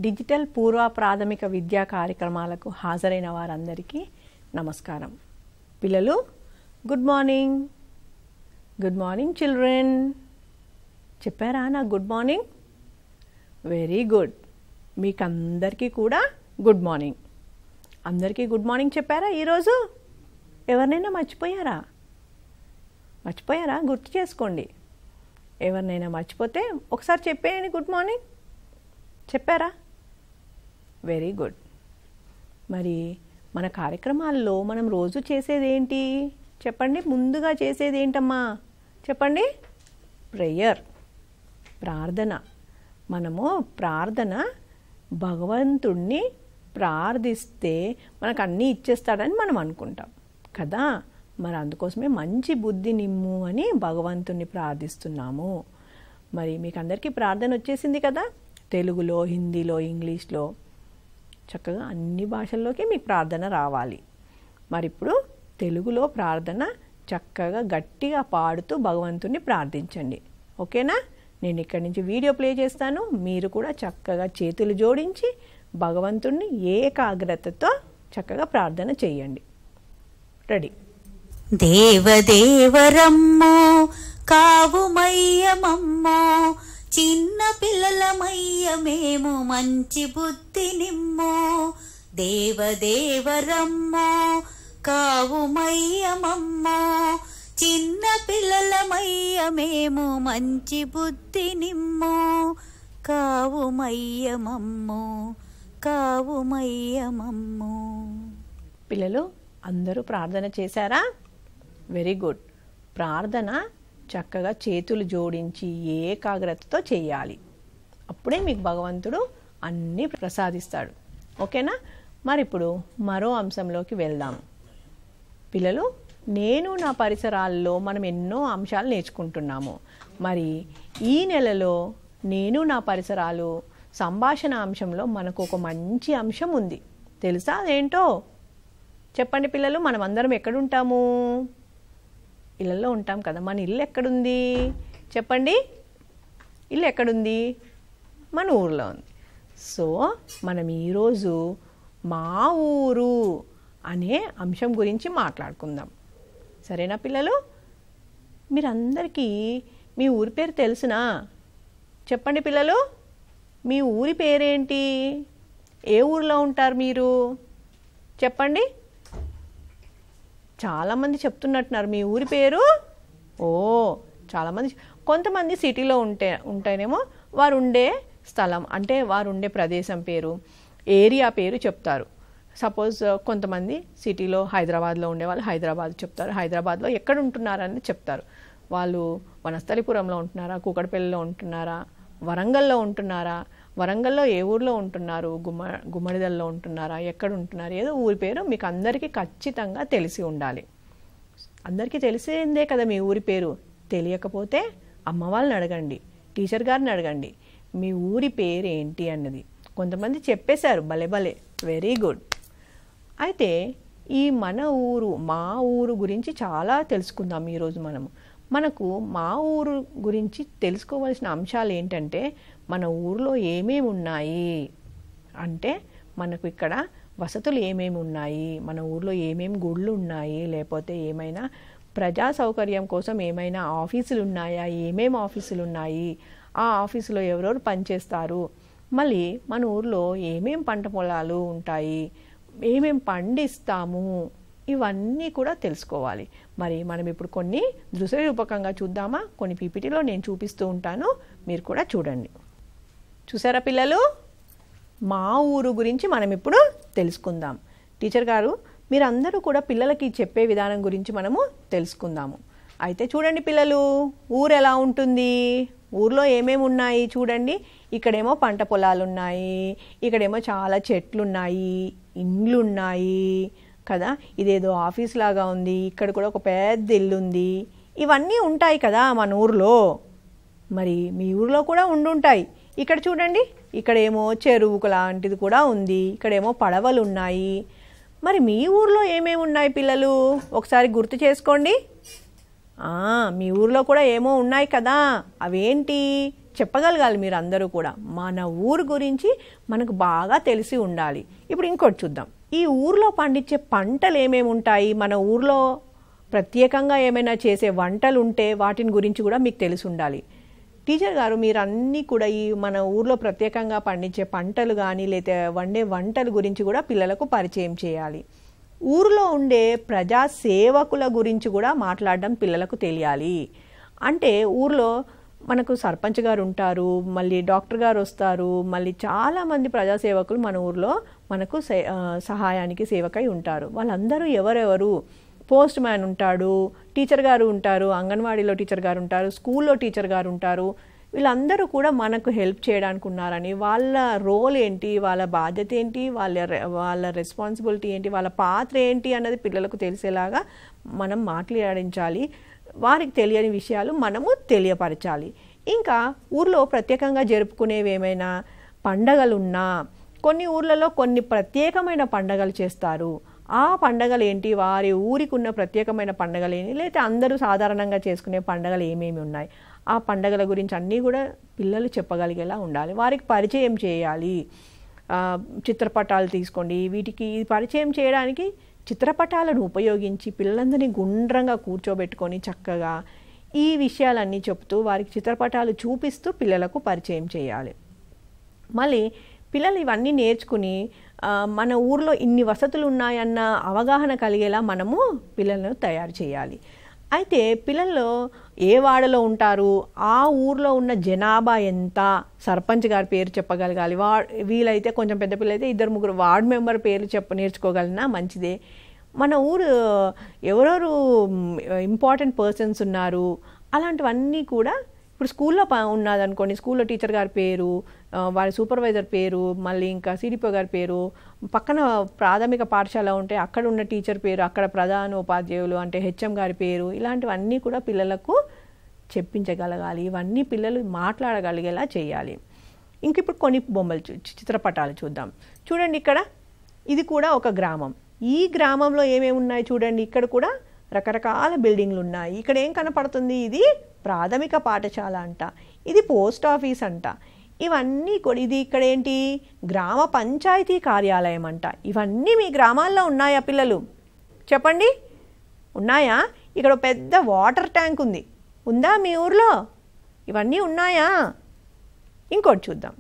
Digital పూర్వ ప్రాథమిక విద్యా కార్యక్రమాలకు హాజరైన వారందరికీ నమస్కారం. పిల్లలు, good morning. Good morning children. చెప్పారా నా గుడ్ మార్నింగ్? Very good. మీకందరికీ కూడా గుడ్ మార్నింగ్. అందరికీ గుడ్ మార్నింగ్ చెప్పారా ఈరోజు? ఎవరినైనా మర్చిపోయారా? గుర్తు చేసుకోండి. ఎవరినైనా మర్చిపోతే ఒకసారి చెప్పేయండి గుడ్ మార్నింగ్. చెప్పారా? Very good. మరి మన కార్యక్రమాల్లో మనం రోజు చేసేది ఏంటి చెప్పండి? ముందుగా చేసేది ఏంటమ్మా చెప్పండి? ప్రేయర్, ప్రార్థన. మనము ప్రార్థన, భగవంతుణ్ణి ప్రార్థిస్తే మనకు అన్నీ ఇచ్చేస్తాడని మనం అనుకుంటాం కదా. మరి అందుకోసమే మంచి బుద్ధి నిమ్ము అని భగవంతుణ్ణి ప్రార్థిస్తున్నాము. మరి మీకు అందరికీ ప్రార్థన వచ్చేసింది కదా? తెలుగులో, హిందీలో, ఇంగ్లీష్లో, చక్కగా అన్ని భాషల్లోకి మీకు ప్రార్థన రావాలి. మరి ఇప్పుడు తెలుగులో ప్రార్థన చక్కగా గట్టిగా పాడుతూ భగవంతుణ్ణి ప్రార్థించండి. ఓకేనా? నేను ఇక్కడి నుంచి వీడియో ప్లే చేస్తాను. మీరు కూడా చక్కగా చేతులు జోడించి భగవంతుణ్ణి ఏకాగ్రతతో చక్కగా ప్రార్థన చేయండి. రెడీ? దేవదేవరమ్మో కావుమయ్యమమ్మో, చిన్న పిల్లలమయ్య మేము మంచి బుద్ధి నిమ్మో. దేవదేవరమ్మో కావుమయ్యమమ్మో, చిన్న పిల్లలమయ్య మేము మంచి బుద్ధి నిమ్మో. కావుమయ్యమమ్మో, కావుమయ్యమమ్మో. పిల్లలు అందరూ ప్రార్థన చేశారా? Very good. ప్రార్థన చక్కగా చేతులు జోడించి ఏకాగ్రతతో చేయాలి. అప్పుడే మీకు భగవంతుడు అన్నీ ప్రసాదిస్తాడు. ఓకేనా? మరి ఇప్పుడు మరో అంశంలోకి వెళ్దాం. పిల్లలు, నేను నా పరిసరాల్లో మనం ఎన్నో అంశాలు నేర్చుకుంటున్నాము. మరి ఈ నెలలో నేను నా పరిసరాలు సంభాషణ అంశంలో మనకు ఒక మంచి అంశం ఉంది. తెలుసా అదేంటో? చెప్పండి పిల్లలు. మనం అందరం ఎక్కడుంటాము? ఇళ్ళల్లో ఉంటాం కదా. మన ఇల్లు ఎక్కడుంది చెప్పండి? ఇల్లు ఎక్కడుంది? మన ఊర్లో ఉంది. సో మనం ఈరోజు మా ఊరు అనే అంశం గురించి మాట్లాడుకుందాం. సరేనా పిల్లలు? మీరందరికీ మీ ఊరి పేరు తెలుసునా? చెప్పండి పిల్లలు. మీ ఊరి పేరేంటి? ఏ ఊరిలో ఉంటారు మీరు? చెప్పండి. చాలామంది చెప్తున్నట్టున్నారు మీ ఊరి పేరు. చాలామంది. కొంతమంది సిటీలో ఉంటేనేమో వారు ఉండే స్థలం, అంటే వారు ఉండే ప్రదేశం పేరు, ఏరియా పేరు చెప్తారు. సపోజ్ కొంతమంది సిటీలో హైదరాబాద్లో ఉండేవాళ్ళు హైదరాబాద్ చెప్తారు. హైదరాబాద్లో ఎక్కడ ఉంటున్నారని చెప్తారు. వాళ్ళు వనస్థలిపురంలో ఉంటున్నారా, కూకట్పల్లిలో ఉంటున్నారా, వరంగల్లో ఉంటున్నారా, వరంగల్లో ఏ ఊర్లో ఉంటున్నారు, గుమ్మడిదల్లో ఉంటున్నారా, ఎక్కడ ఉంటున్నారు, ఏదో ఊరి పేరు మీకు అందరికీ ఖచ్చితంగా తెలిసి ఉండాలి. అందరికీ తెలిసిందే కదా మీ ఊరి పేరు. తెలియకపోతే అమ్మ వాళ్ళని అడగండి, టీచర్ గారిని అడగండి మీ ఊరి పేరు ఏంటి అన్నది. కొంతమంది చెప్పేశారు. భలే భలే, వెరీ గుడ్. అయితే ఈ మన ఊరు, మా ఊరు గురించి చాలా తెలుసుకుందాం ఈరోజు మనకు మా ఊరు గురించి తెలుసుకోవాల్సిన అంశాలు ఏంటంటే, మన ఊరిలో ఏమేమి ఉన్నాయి అంటే, మనకు ఇక్కడ వసతులు ఏమేమి ఉన్నాయి, మన ఊరిలో ఏమేమి గుళ్ళు ఉన్నాయి, లేకపోతే ఏమైనా ప్రజా సౌకర్యం కోసం ఏమైనా ఆఫీసులు ఉన్నాయా, ఏమేమి ఆఫీసులు ఉన్నాయి, ఆ ఆఫీసులో ఎవరెవరు పనిచేస్తారు, మళ్ళీ మన ఊరిలో ఏమేమి పంట పొలాలు ఉంటాయి, ఏమేమి పండిస్తాము, ఇవన్నీ కూడా తెలుసుకోవాలి. మరి మనం ఇప్పుడు కొన్ని దృశ్య రూపకంగా చూద్దామా? కొన్ని పీపీటీలో నేను చూపిస్తూ ఉంటాను, మీరు కూడా చూడండి. చూసారా పిల్లలు? మా ఊరు గురించి మనం ఇప్పుడు తెలుసుకుందాం. టీచర్ గారు, మీరందరూ కూడా పిల్లలకి చెప్పే విధానం గురించి మనము తెలుసుకుందాము. అయితే చూడండి పిల్లలు, ఊరు ఎలా ఉంటుంది, ఊర్లో ఏమేమి ఉన్నాయి చూడండి. ఇక్కడేమో పంట పొలాలు ఉన్నాయి, ఇక్కడేమో చాలా చెట్లు ఉన్నాయి, ఇండ్లు ఉన్నాయి కదా. ఇదేదో ఆఫీస్ లాగా ఉంది, ఇక్కడ కూడా ఒక పెద్ద ఇల్లు ఉంది. ఇవన్నీ ఉంటాయి కదా మన ఊర్లో. మరి మీ ఊర్లో కూడా ఉండుంటాయి. ఇక్కడ చూడండి, ఇక్కడేమో చెరువు లాంటిది కూడా ఉంది, ఇక్కడేమో పడవలు ఉన్నాయి. మరి మీ ఊర్లో ఏమేమి ఉన్నాయి పిల్లలు? ఒకసారి గుర్తు చేసుకోండి. మీ ఊర్లో కూడా ఏమో ఉన్నాయి కదా. అవేంటి చెప్పగలగాలి మీరు అందరూ కూడా. మన ఊరు గురించి మనకు బాగా తెలిసి ఉండాలి. ఇప్పుడు ఇంకోటి చూద్దాం. ఈ ఊర్లో పండించే పంటలు ఏమేమి ఉంటాయి, మన ఊర్లో ప్రత్యేకంగా ఏమైనా చేసే వంటలు ఉంటే వాటిని గురించి కూడా మీకు తెలిసి ఉండాలి. టీచర్ గారు మీరు అన్నీ కూడా ఈ మన ఊర్లో ప్రత్యేకంగా పండించే పంటలు కానీ లేదా వండే వంటల గురించి కూడా పిల్లలకు పరిచయం చేయాలి. ఊరిలో ఉండే ప్రజా సేవకుల గురించి కూడా మాట్లాడడం పిల్లలకు తెలియాలి. అంటే ఊర్లో మనకు సర్పంచ్ గారు ఉంటారు, మళ్ళీ డాక్టర్ గారు వస్తారు, మళ్ళీ చాలామంది ప్రజాసేవకులు మన ఊర్లో మనకు సహాయానికి సేవకై ఉంటారు. వాళ్ళందరూ ఎవరెవరు? పోస్ట్ మ్యాన్ ఉంటాడు, టీచర్ గారు ఉంటారు, అంగన్వాడీలో టీచర్ గారు ఉంటారు, స్కూల్లో టీచర్ గారు ఉంటారు. వీళ్ళందరూ కూడా మనకు హెల్ప్ చేయడానికి ఉన్నారని, వాళ్ళ రోల్ ఏంటి, వాళ్ళ బాధ్యత ఏంటి, వాళ్ళ రెస్పాన్సిబిలిటీ ఏంటి, వాళ్ళ పాత్ర ఏంటి అన్నది పిల్లలకు తెలిసేలాగా మనం మాట్లాడించాలి. వారికి తెలియని విషయాలు మనము తెలియపరచాలి. ఇంకా ఊర్లో ప్రత్యేకంగా జరుపుకునేవి ఏమైనా పండగలున్నా, కొన్ని ఊర్లలో కొన్ని ప్రత్యేకమైన పండగలు చేస్తారు. ఆ పండగలు ఏంటి, వారి ఊరికి ఉన్న ప్రత్యేకమైన పండగలు ఏంటి, లేకపోతే అందరూ సాధారణంగా చేసుకునే పండగలు ఏమేమి ఉన్నాయి, ఆ పండగల గురించి అన్నీ కూడా పిల్లలు చెప్పగలిగేలా ఉండాలి. వారికి పరిచయం చేయాలి. చిత్రపటాలు తీసుకోండి, వీటికి పరిచయం చేయడానికి చిత్రపటాలను ఉపయోగించి పిల్లలందరినీ గుండ్రంగా కూర్చోబెట్టుకొని చక్కగా ఈ విషయాలన్నీ చెప్తూ వారికి చిత్రపటాలు చూపిస్తూ పిల్లలకు పరిచయం చేయాలి. మళ్ళీ పిల్లలు ఇవన్నీ నేర్చుకుని మన ఊర్లో ఇన్ని వసతులు ఉన్నాయన్న అవగాహన కలిగేలా మనము పిల్లలను తయారు చేయాలి. అయితే పిల్లల్లో ఏ వాడలో ఉంటారు, ఆ ఊర్లో ఉన్న జనాభా ఎంత, సర్పంచ్ గారి పేరు చెప్పగలగాలి. వీలైతే కొంచెం పెద్ద పిల్లలైతే 2-3 వార్డ్ మెంబర్ పేర్లు నేర్చుకోగలిగినా మంచిదే. మన ఊరు ఎవరెవరు ఇంపార్టెంట్ పర్సన్స్ ఉన్నారు అలాంటివన్నీ కూడా. ఇప్పుడు స్కూల్లో ఉన్నదనుకోండి, స్కూల్లో టీచర్ గారి పేరు, వారి సూపర్వైజర్ పేరు, మళ్ళీ ఇంకా సిడిపో గారి పేరు, పక్కన ప్రాథమిక పాఠశాల ఉంటే అక్కడ ఉన్న టీచర్ పేరు, అక్కడ ప్రధాన ఉపాధ్యాయులు అంటే హెచ్ఎం గారి పేరు, ఇలాంటివన్నీ కూడా పిల్లలకు చెప్పించగలగాలి. ఇవన్నీ పిల్లలు మాట్లాడగలిగేలా చేయాలి. ఇంక ఇప్పుడు కొన్ని బొమ్మలు చిత్రపటాలు చూద్దాం. చూడండి, ఇక్కడ ఇది కూడా ఒక గ్రామం. ఈ గ్రామంలో ఏమేమి ఉన్నాయి చూడండి. ఇక్కడ కూడా రకరకాల బిల్డింగ్లు ఉన్నాయి. ఇక్కడ ఏం కనపడుతుంది, ఇది ప్రాథమిక పాఠశాల అంట, ఇది పోస్ట్ ఆఫీస్ అంట, ఇవన్నీ కూడా. ఇది ఇక్కడ ఏంటి, గ్రామ పంచాయతీ కార్యాలయం అంట. ఇవన్నీ మీ గ్రామాల్లో ఉన్నాయా పిల్లలు? చెప్పండి, ఉన్నాయా? ఇక్కడ పెద్ద వాటర్ ట్యాంక్ ఉంది, ఉందా మీ ఊర్లో? ఇవన్నీ ఉన్నాయా? ఇంకోటి చూద్దాం.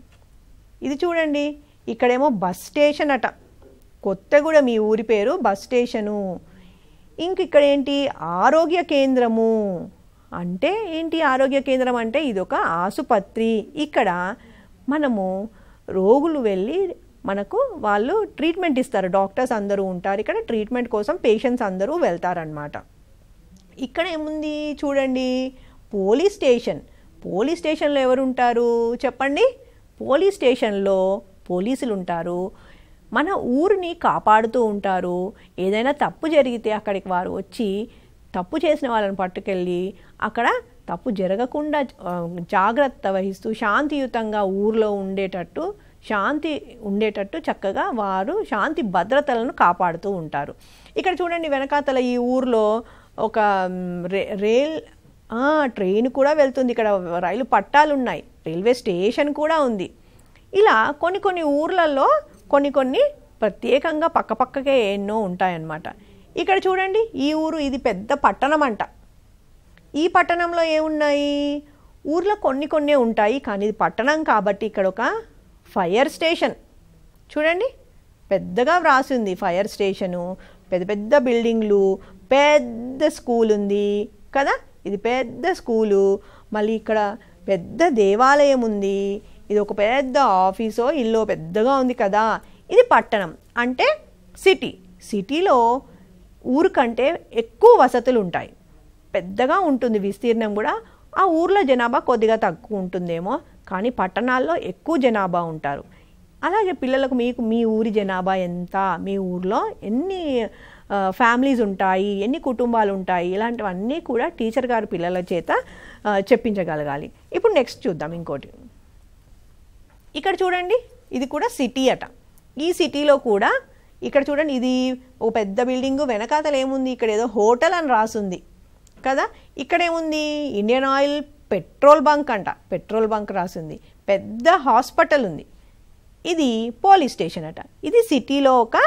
ఇది చూడండి, ఇక్కడేమో బస్ స్టేషన్ అట, కొత్తగూడెం మీ ఊరి పేరు బస్ స్టేషను. ఇంక ఇక్కడ ఏంటి, ఆరోగ్య కేంద్రము. అంటే ఏంటి ఆరోగ్య కేంద్రం అంటే, ఇది ఒక ఆసుపత్రి. ఇక్కడ మనము రోగులు వెళ్ళి మనకు వాళ్ళు ట్రీట్మెంట్ ఇస్తారు, డాక్టర్స్ అందరూ ఉంటారు ఇక్కడ, ట్రీట్మెంట్ కోసం పేషెంట్స్ అందరూ వెళ్తారనమాట. ఇక్కడ ఏముంది చూడండి, పోలీస్ స్టేషన్. పోలీస్ స్టేషన్లో ఎవరు ఉంటారు చెప్పండి? పోలీస్ స్టేషన్లో పోలీసులు ఉంటారు, మన ఊరిని కాపాడుతూ ఉంటారు. ఏదైనా తప్పు జరిగితే అక్కడికి వారు వచ్చి తప్పు చేసిన వాళ్ళని పట్టుకెళ్ళి అక్కడ తప్పు జరగకుండా జాగ్రత్త వహిస్తూ శాంతియుతంగా ఊర్లో శాంతి ఉండేటట్టు చక్కగా వారు శాంతి భద్రతలను కాపాడుతూ ఉంటారు. ఇక్కడ చూడండి, వెనకాతల ఈ ఊర్లో ఒక ట్రైన్ కూడా వెళ్తుంది. ఇక్కడ రైలు పట్టాలు ఉన్నాయి, రైల్వే స్టేషన్ కూడా ఉంది. ఇలా కొన్ని ఊర్లలో కొన్ని ప్రత్యేకంగా పక్కపక్కకే ఎన్నో ఉంటాయన్నమాట. ఇక్కడ చూడండి, ఈ ఊరు ఇది పెద్ద పట్టణం అంట. ఈ పట్టణంలో ఏమున్నాయి, ఊర్లో కొన్ని ఉంటాయి, కానీ ఇది పట్టణం కాబట్టి ఇక్కడ ఒక ఫైర్ స్టేషన్ చూడండి, పెద్దగా వ్రాసి ఉంది ఫైర్ స్టేషను. పెద్ద బిల్డింగ్లు, పెద్ద స్కూల్ ఉంది కదా, ఇది పెద్ద స్కూలు. మళ్ళీ ఇక్కడ పెద్ద దేవాలయం ఉంది. ఇది ఒక పెద్ద ఆఫీసో ఇల్లు పెద్దగా ఉంది కదా. ఇది పట్టణం అంటే సిటీలో ఊరు కంటే ఎక్కువ వసతులు ఉంటాయి, పెద్దగా ఉంటుంది విస్తీర్ణం కూడా. ఆ ఊర్లో జనాభా కొద్దిగా తక్కువ ఉంటుందేమో, కానీ పట్టణాల్లో ఎక్కువ జనాభా ఉంటారు. అలాగే పిల్లలకు మీ ఊరి జనాభా ఎంత, మీ ఊర్లో ఎన్ని ఫ్యామిలీస్ ఉంటాయి, ఎన్ని కుటుంబాలు ఉంటాయి, ఇలాంటివన్నీ కూడా టీచర్ గారు పిల్లల చేత చెప్పించగలగాలి. ఇప్పుడు నెక్స్ట్ చూద్దాం ఇంకోటి. ఇక్కడ చూడండి, ఇది కూడా సిటీ అట. ఈ సిటీలో కూడా ఇక్కడ చూడండి, ఇది ఒక పెద్ద బిల్డింగు, వెనకాతలు ఏముంది, ఇక్కడ ఏదో హోటల్ అని రాసుంది కదా. ఇక్కడ ఏముంది, ఇండియన్ ఆయిల్ పెట్రోల్ బంక్ అంట, పెట్రోల్ బంక్ రాసింది. పెద్ద హాస్పిటల్ ఉంది. ఇది పోలీస్ స్టేషన్ అట. ఇది సిటీలో ఒక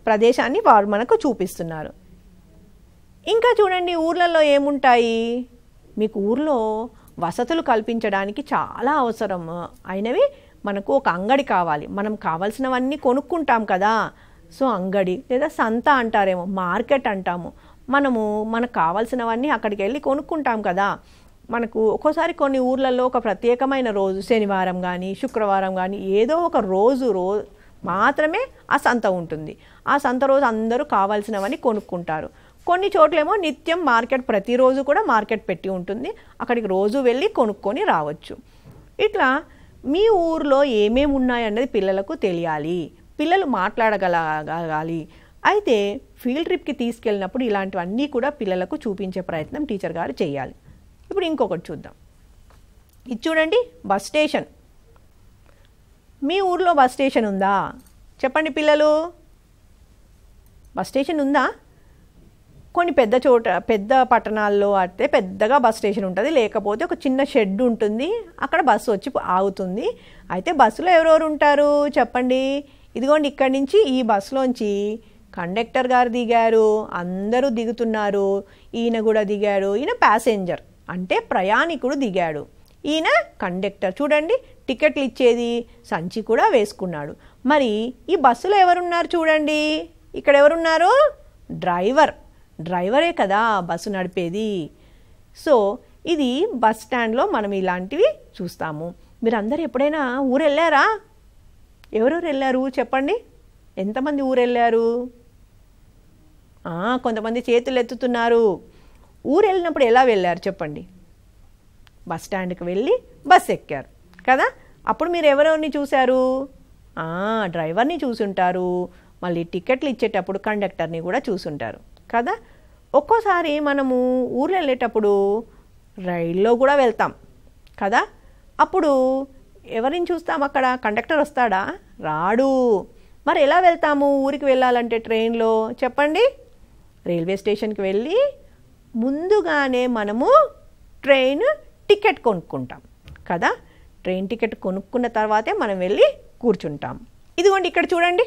ప్రదేశాన్ని వారు మనకు చూపిస్తున్నారు. ఇంకా చూడండి ఊర్లలో ఏముంటాయి. మీకు ఊర్లో వసతులు కల్పించడానికి చాలా అవసరం అయినవి మనకు ఒక అంగడి కావాలి. మనం కావాల్సినవన్నీ కొనుక్కుంటాం కదా. సో అంగడి లేదా సంత అంటారేమో, మార్కెట్ అంటాము. మనకు కావాల్సినవన్నీ అక్కడికి వెళ్ళి కొనుక్కుంటాం కదా. మనకు ఒక్కోసారి కొన్ని ఊర్లలో ఒక ప్రత్యేకమైన రోజు, శనివారం కానీ శుక్రవారం కానీ ఏదో ఒక రోజు మాత్రమే ఆ సంత ఉంటుంది. ఆ సంత రోజు అందరూ కావాల్సినవన్నీ కొనుక్కుంటారు. కొన్ని చోట్లేమో నిత్యం మార్కెట్, ప్రతిరోజు కూడా మార్కెట్ పెట్టి ఉంటుంది. అక్కడికి రోజు వెళ్ళి కొనుక్కొని రావచ్చు. ఇట్లా మీ ఊర్లో ఏమేమి ఉన్నాయన్నది పిల్లలకు తెలియాలి, పిల్లలు మాట్లాడగలగాలి. అయితే ఫీల్డ్ ట్రిప్కి తీసుకెళ్ళినప్పుడు ఇలాంటివన్నీ కూడా పిల్లలకు చూపించే ప్రయత్నం టీచర్ గారు చేయాలి. ఇప్పుడు ఇంకొకటి చూద్దాం. ఇది చూడండి, బస్ స్టేషన్. మీ ఊర్లో బస్ స్టేషన్ ఉందా? చెప్పండి పిల్లలు, బస్ స్టేషన్ ఉందా? కొన్ని పెద్ద పట్టణాల్లో అయితే పెద్దగా బస్ స్టేషన్ ఉంటుంది. లేకపోతే ఒక చిన్న షెడ్ ఉంటుంది, అక్కడ బస్సు వచ్చి ఆగుతుంది. అయితే బస్సులో ఎవరెవరు ఉంటారు చెప్పండి. ఇదిగోండి, ఇక్కడి నుంచి ఈ బస్సులోంచి కండక్టర్ గారు దిగారు, అందరూ దిగుతున్నారు. ఈయన కూడా దిగాడు. ఈయన ప్యాసింజర్ అంటే ప్రయాణికుడు దిగాడు. ఈయన కండక్టర్. చూడండి, టికెట్లు ఇచ్చేది సంచి కూడా వేసుకున్నాడు. మరి ఈ బస్సులో ఎవరున్నారు చూడండి. ఇక్కడ ఎవరున్నారు? డ్రైవరే కదా బస్సు నడిపేది. సో ఇది బస్ స్టాండ్లో మనం ఇలాంటివి చూస్తాము. మీరు అందరు ఎప్పుడైనా ఊరు వెళ్ళారా? ఎవరెవరు వెళ్ళారు చెప్పండి. ఎంతమంది ఊరు వెళ్ళారు? కొంతమంది చేతులు ఎత్తుతున్నారు. ఊరు వెళ్ళినప్పుడు ఎలా వెళ్ళారు చెప్పండి. బస్ స్టాండ్కి వెళ్ళి బస్ ఎక్కారు కదా. అప్పుడు మీరు ఎవరెవరిని చూశారు? డ్రైవర్ని చూసుంటారు. మళ్ళీ టికెట్లు ఇచ్చేటప్పుడు కండక్టర్ని కూడా చూసుంటారు కదా. ఒక్కోసారి మనము ఊరు వెళ్ళేటప్పుడు రైల్లో కూడా వెళ్తాం కదా. అప్పుడు ఎవరిని చూస్తాం అక్కడ? కండక్టర్ వస్తాడా? రాడు. మరి ఎలా వెళ్తాము ఊరికి వెళ్ళాలంటే ట్రైన్లో చెప్పండి. రైల్వే స్టేషన్కి వెళ్ళి ముందుగానే మనము ట్రైన్ టికెట్ కొనుక్కుంటాం కదా. ట్రైన్ టికెట్ కొనుక్కున్న తర్వాతే మనం వెళ్ళి కూర్చుంటాం. ఇదిగోండి ఇక్కడ చూడండి,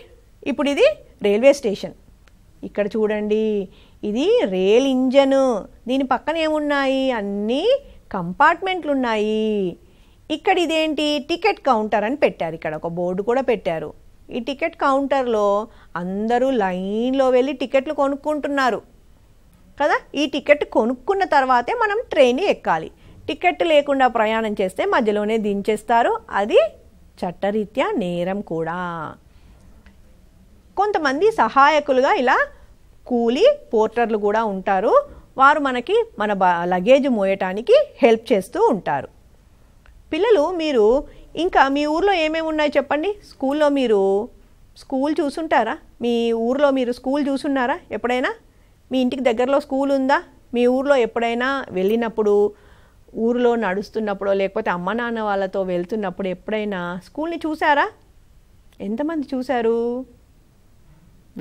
ఇప్పుడు ఇది రైల్వే స్టేషన్. ఇక్కడ చూడండి, ఇది రైల్ ఇంజను. దీని పక్కన ఏమున్నాయి? అన్నీ కంపార్ట్మెంట్లు ఉన్నాయి. ఇక్కడ ఇదేంటి? టికెట్ కౌంటర్ అని పెట్టారు. ఇక్కడ ఒక బోర్డు కూడా పెట్టారు. ఈ టికెట్ కౌంటర్లో అందరూ లైన్లో వెళ్ళి టికెట్లు కొనుక్కుంటున్నారు కదా. ఈ టికెట్ కొనుక్కున్న తర్వాతే మనం ట్రైన్ ఎక్కాలి. టికెట్ లేకుండా ప్రయాణం చేస్తే మధ్యలోనే దించేస్తారు. అది చట్టరీత్యా నేరం కూడా. కొంతమంది సహాయకులుగా ఇలా కూలీ పోర్టర్లు కూడా ఉంటారు. వారు మనకి మన లగేజ్ మోయటానికి హెల్ప్ చేస్తూ ఉంటారు. పిల్లలు, మీరు ఇంకా మీ ఊర్లో ఏమేమి ఉన్నాయి చెప్పండి. స్కూల్లో మీరు స్కూల్ చూసుంటారా? మీ ఊర్లో మీరు స్కూల్ చూసున్నారా ఎప్పుడైనా? మీ ఇంటికి దగ్గరలో స్కూల్ ఉందా? మీ ఊర్లో ఎప్పుడైనా వెళ్ళినప్పుడు, ఊరిలో నడుస్తున్నప్పుడు, లేకపోతే అమ్మ నాన్న వాళ్ళతో వెళ్తున్నప్పుడు ఎప్పుడైనా స్కూల్ని చూసారా? ఎంతమంది చూశారు?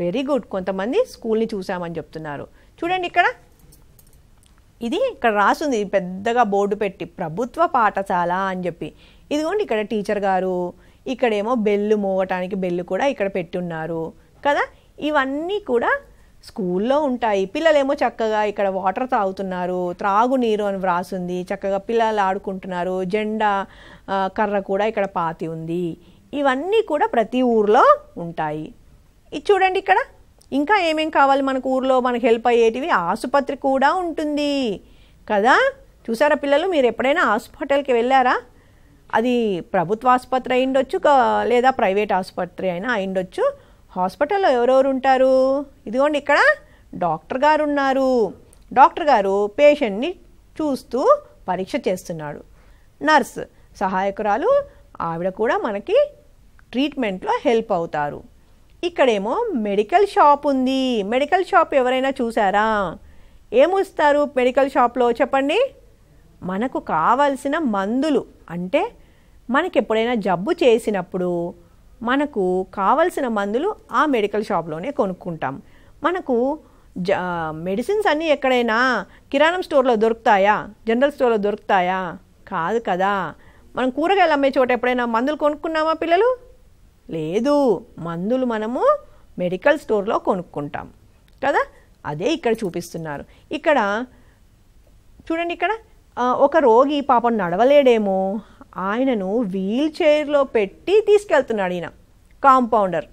Very good. కొంతమంది స్కూల్ని చూసామని చెప్తున్నారు. చూడండి, ఇక్కడ రాసుంది పెద్దగా బోర్డు పెట్టి, ప్రభుత్వ పాఠశాల అని చెప్పి. ఇదిగోండి ఇక్కడ టీచర్ గారు, ఇక్కడేమో బెల్లు మోగటానికి బెల్లు కూడా ఇక్కడ పెట్టున్నారు కదా. ఇవన్నీ కూడా స్కూల్లో ఉంటాయి. పిల్లలేమో చక్కగా ఇక్కడ వాటర్ తాగుతున్నారు, త్రాగునీరు అని వ్రాసుంది. చక్కగా పిల్లలు ఆడుకుంటున్నారు. జెండా కర్ర కూడా ఇక్కడ పాతి ఉంది. ఇవన్నీ కూడా ప్రతి ఊర్లో ఉంటాయి. ఇది చూడండి, ఇక్కడ ఇంకా ఏమేం కావాలి మనకు ఊర్లో మనకు హెల్ప్ అయ్యేటివి? ఆసుపత్రి కూడా ఉంటుంది కదా. చూసారా పిల్లలు, మీరు ఎప్పుడైనా హాస్పిటల్కి వెళ్ళారా? అది ప్రభుత్వ ఆసుపత్రి అయిండొచ్చు, లేదా ప్రైవేట్ ఆసుపత్రి అయినా అయిండొచ్చు. హాస్పిటల్లో ఎవరెవరు ఉంటారు? ఇదిగోండి ఇక్కడ డాక్టర్ గారు ఉన్నారు. డాక్టర్ గారు పేషెంట్ని చూస్తూ పరీక్ష చేస్తున్నాడు. నర్స్ సహాయకురాలు, ఆవిడ కూడా మనకి ట్రీట్మెంట్లో హెల్ప్ అవుతారు. ఇక్కడేమో మెడికల్ షాప్ ఉంది. మెడికల్ షాప్ ఎవరైనా చూసారా? ఏమిస్తారు మెడికల్ షాప్లో చెప్పండి. మనకు కావలసిన మందులు, అంటే మనకి ఎప్పుడైనా జబ్బు చేసినప్పుడు మనకు కావలసిన మందులు ఆ మెడికల్ షాప్లోనే కొనుక్కుంటాం. మనకు మెడిసిన్స్ అన్నీ ఎక్కడైనా కిరాణం స్టోర్లో దొరుకుతాయా, జనరల్ స్టోర్లో దొరుకుతాయా? కాదు కదా. మనం కూరగాయలు అమ్మే చోట ఎప్పుడైనా మందులు కొనుక్కున్నామా పిల్లలు? లేదు. మందులు మనము మెడికల్ స్టోర్లో కొనుక్కుంటాం కదా. అదే ఇక్కడ చూపిస్తున్నారు. ఇక్కడ చూడండి, ఇక్కడ ఒక రోగి పాపం నడవలేడేమో, ఆయనను వీల్ చైర్లో పెట్టి తీసుకెళ్తున్నాడు ఈయన, కాంపౌండర్.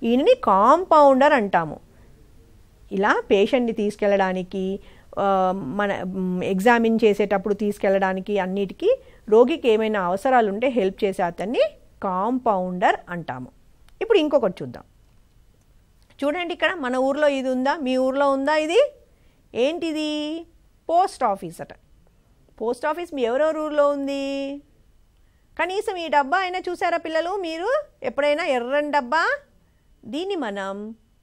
ఈయనని కాంపౌండర్ అంటాము. ఇలా పేషెంట్ని తీసుకెళ్ళడానికి, మన ఎగ్జామిన్ చేసేటప్పుడు తీసుకెళ్ళడానికి, అన్నిటికీ రోగికి ఏమైనా అవసరాలు ఉంటే హెల్ప్ చేసే అతన్ని కాంపౌండర్ అంటాము. ఇప్పుడు ఇంకొకటి చూద్దాం. చూడండి, ఇక్కడ మన ఊర్లో ఇది ఉందా? మీ ఊర్లో ఉందా ఇది? ఏంటిది? పోస్ట్ ఆఫీస్ అట. పోస్ట్ ఆఫీస్ మీ ఎవరెవరి ఊర్లో ఉంది? కనీసం ఈ డబ్బా అయినా చూసారా పిల్లలు మీరు ఎప్పుడైనా? ఎర్రని డబ్బా. దీన్ని మనం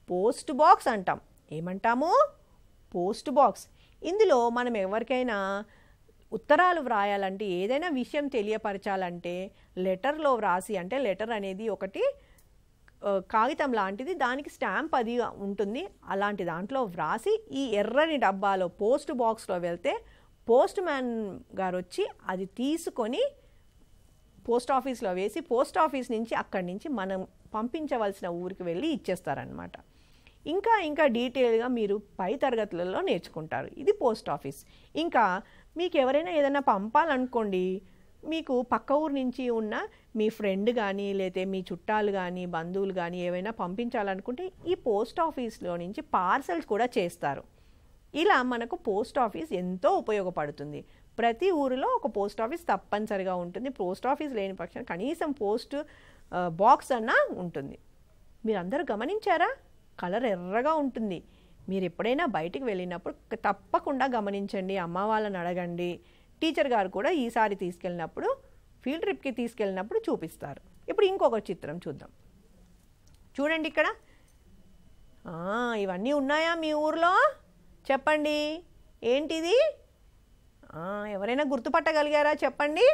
పోస్ట్ బాక్స్ అంటాం. ఏమంటాము? Post box. ఇందులో మనం ఎవరికైనా ఉత్తరాలు వ్రాయాలంటే, ఏదైనా విషయం తెలియపరచాలంటే లెటర్లో వ్రాసి, అంటే లెటర్ అనేది ఒకటి కాగితం లాంటిది, దానికి స్టాంప్ అది ఉంటుంది. అలాంటి దాంట్లో వ్రాసి ఈ ఎర్రని డబ్బాలో పోస్ట్ బాక్స్లో వెళ్తే పోస్ట్ మ్యాన్ గారు వచ్చి అది తీసుకొని పోస్ట్ ఆఫీస్లో వేసి, పోస్ట్ ఆఫీస్ నుంచి అక్కడి నుంచి మనం పంపించవలసిన ఊరికి వెళ్ళి ఇచ్చేస్తారనమాట. ఇంకా డీటెయిల్గా మీరు పై తరగతులలో నేర్చుకుంటారు. ఇది పోస్ట్ ఆఫీస్. ఇంకా మీకు ఎవరైనా ఏదైనా పంపాలనుకోండి, మీకు పక్క ఊరు నుంచి ఉన్న మీ ఫ్రెండ్ కానీ, లేతే మీ చుట్టాలు కానీ, బంధువులు కానీ ఏవైనా పంపించాలనుకుంటే ఈ పోస్ట్ ఆఫీస్లో నుంచి పార్సల్స్ కూడా చేస్తారు. ఇలా మనకు పోస్ట్ ఆఫీస్ ఎంతో ఉపయోగపడుతుంది. ప్రతి ఊరిలో ఒక పోస్ట్ ఆఫీస్ తప్పనిసరిగా ఉంటుంది. పోస్ట్ ఆఫీస్ లేని పక్షం కనీసం పోస్ట్ బాక్స్ అన్నా ఉంటుంది. మీరందరూ గమనించారా? కలర్ ఎర్రగా ఉంటుంది. మీరు ఎప్పుడైనా బయటికి వెళ్ళినప్పుడు తప్పకుండా గమనించండి, అమ్మ వాళ్ళని అడగండి. టీచర్ గారు కూడా ఈసారి తీసుకెళ్ళినప్పుడు, ఫీల్డ్ ట్రిప్కి తీసుకెళ్ళినప్పుడు చూపిస్తారు. ఇప్పుడు ఇంకొక చిత్రం చూద్దాం. చూడండి, ఇక్కడ ఇవన్నీ ఉన్నాయా మీ ఊర్లో? చెప్పండి, ఏంటిది? ఎవరైనా గుర్తుపట్టగలిగారా? చెప్పండి.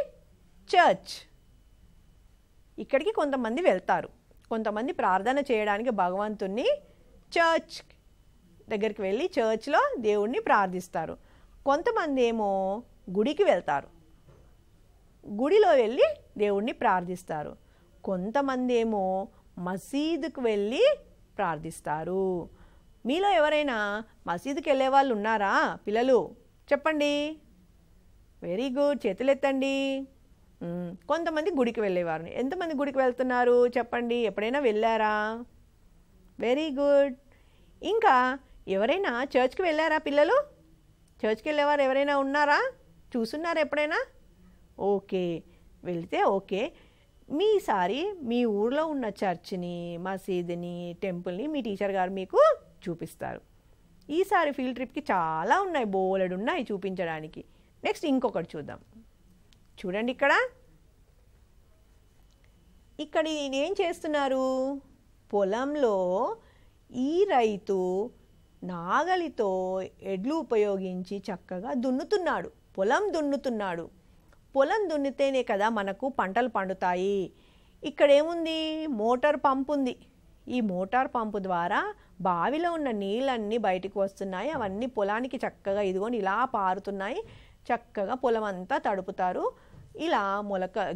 చర్చ్. ఇక్కడికి కొంతమంది వెళ్తారు. కొంతమంది ప్రార్థన చేయడానికి భగవంతుణ్ణి చర్చ్ దగ్గరికి వెళ్ళి చర్చ్లో దేవుణ్ణి ప్రార్థిస్తారు. కొంతమంది ఏమో గుడికి వెళ్తారు, గుడిలో వెళ్ళి దేవుణ్ణి ప్రార్థిస్తారు. కొంతమంది ఏమో మసీదుకు వెళ్ళి ప్రార్థిస్తారు. మీలో ఎవరైనా మసీదుకి వెళ్ళే వాళ్ళు ఉన్నారా పిల్లలు? చెప్పండి. వెరీ గుడ్, చేతులు ఎత్తండి. కొంతమంది గుడికి వెళ్ళేవారు. ఎంతమంది గుడికి వెళ్తున్నారు చెప్పండి? ఎప్పుడైనా వెళ్ళారా? Very good. ఇంకా ఎవరైనా చర్చ్కి వెళ్ళారా పిల్లలు? చర్చ్కి వెళ్ళేవారు ఎవరైనా ఉన్నారా? చూస్తున్నారా ఎప్పుడైనా? ఓకే, వెళితే ఓకే. మీసారి మీ ఊర్లో ఉన్న చర్చ్ని, మసీదుని, టెంపుల్ని మీ టీచర్ గారు మీకు చూపిస్తారు. ఈసారి ఫీల్డ్ ట్రిప్కి చాలా ఉన్నాయి, బోలెడు ఉన్నాయి చూపించడానికి. నెక్స్ట్ ఇంకొకటి చూద్దాం. చూడండి, ఇక్కడ ఏం చేస్తున్నారు? పొలంలో ఈ రైతు నాగలితో ఎడ్లు ఉపయోగించి చక్కగా దున్నుతున్నాడు, పొలం దున్నుతున్నాడు. పొలం దున్నితేనే కదా మనకు పంటలు పండుతాయి. ఇక్కడ ఏముంది? మోటార్ పంపు ఉంది. ఈ మోటార్ పంపు ద్వారా బావిలో ఉన్న నీళ్ళన్నీ బయటకు వస్తున్నాయి. అవన్నీ పొలానికి చక్కగా ఇదిగోని ఇలా పారుతున్నాయి. చక్కగా పొలం అంతా తడుపుతారు. ఇలా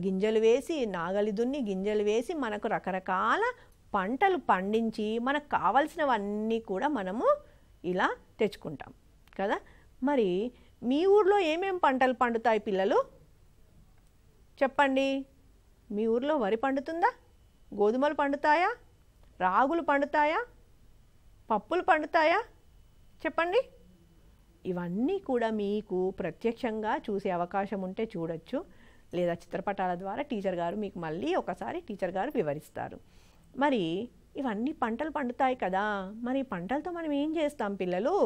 గింజలు వేసి, నాగలి దున్ని గింజలు వేసి మనకు రకరకాల పంటలు పండించి మనకు కావలసినవన్నీ కూడా మనము ఇలా తెచ్చుకుంటాం కదా. మరి మీ ఊర్లో ఏమేం పంటలు పండుతాయి పిల్లలు? చెప్పండి. మీ ఊర్లో వరి పండుతుందా? గోధుమలు పండుతాయా? రాగులు పండుతాయా? పప్పులు పండుతాయా? చెప్పండి. ఇవన్నీ కూడా మీకు ప్రత్యక్షంగా చూసే అవకాశం ఉంటే చూడొచ్చు, లేదా చిత్రపటాల ద్వారా టీచర్ గారు మీకు మళ్ళీ ఒకసారి టీచర్ గారు వివరిస్తారు. మరి ఇవన్నీ పంటలు పండుతాయి కదా. మరి పంటలతో మనం ఏం చేస్తాం పిల్లలు?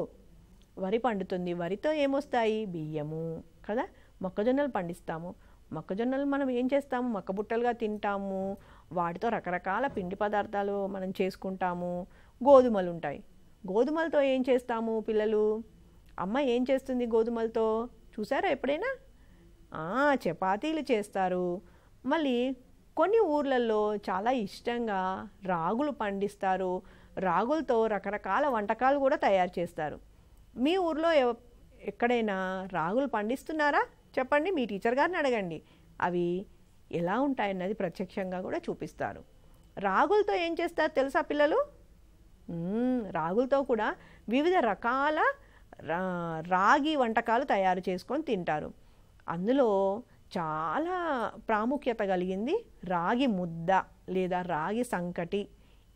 వరి పండుతుంది. వరితో ఏమొస్తాయి? బియ్యము కదా. మొక్కజొన్నలు పండిస్తాము. మొక్కజొన్నలు మనం ఏం చేస్తాము? మొక్కబుట్టలుగా తింటాము. వాటితో రకరకాల పిండి పదార్థాలు మనం చేసుకుంటాము. గోధుమలు ఉంటాయి. గోధుమలతో ఏం చేస్తాము పిల్లలు? అమ్మ ఏం చేస్తుంది గోధుమలతో? చూసారా ఎప్పుడైనా? చపాతీలు చేస్తారు. మళ్ళీ కొన్ని ఊర్లలో చాలా ఇష్టంగా రాగులు పండిస్తారు. రాగులతో రకరకాల వంటకాలు కూడా తయారు చేస్తారు. మీ ఊర్లో ఎక్కడైనా రాగులు పండిస్తున్నారా? చెప్పండి, మీ టీచర్ గారిని అడగండి. అవి ఎలా ఉంటాయన్నది ప్రత్యక్షంగా కూడా చూపిస్తారు. రాగులతో ఏం చేస్తారు తెలుసా పిల్లలు? రాగులతో కూడా వివిధ రకాల రాగి వంటకాలు తయారు చేసుకొని తింటారు. అందులో చాలా ప్రాముఖ్యత కలిగింది రాగి ముద్ద లేదా రాగి సంకటి.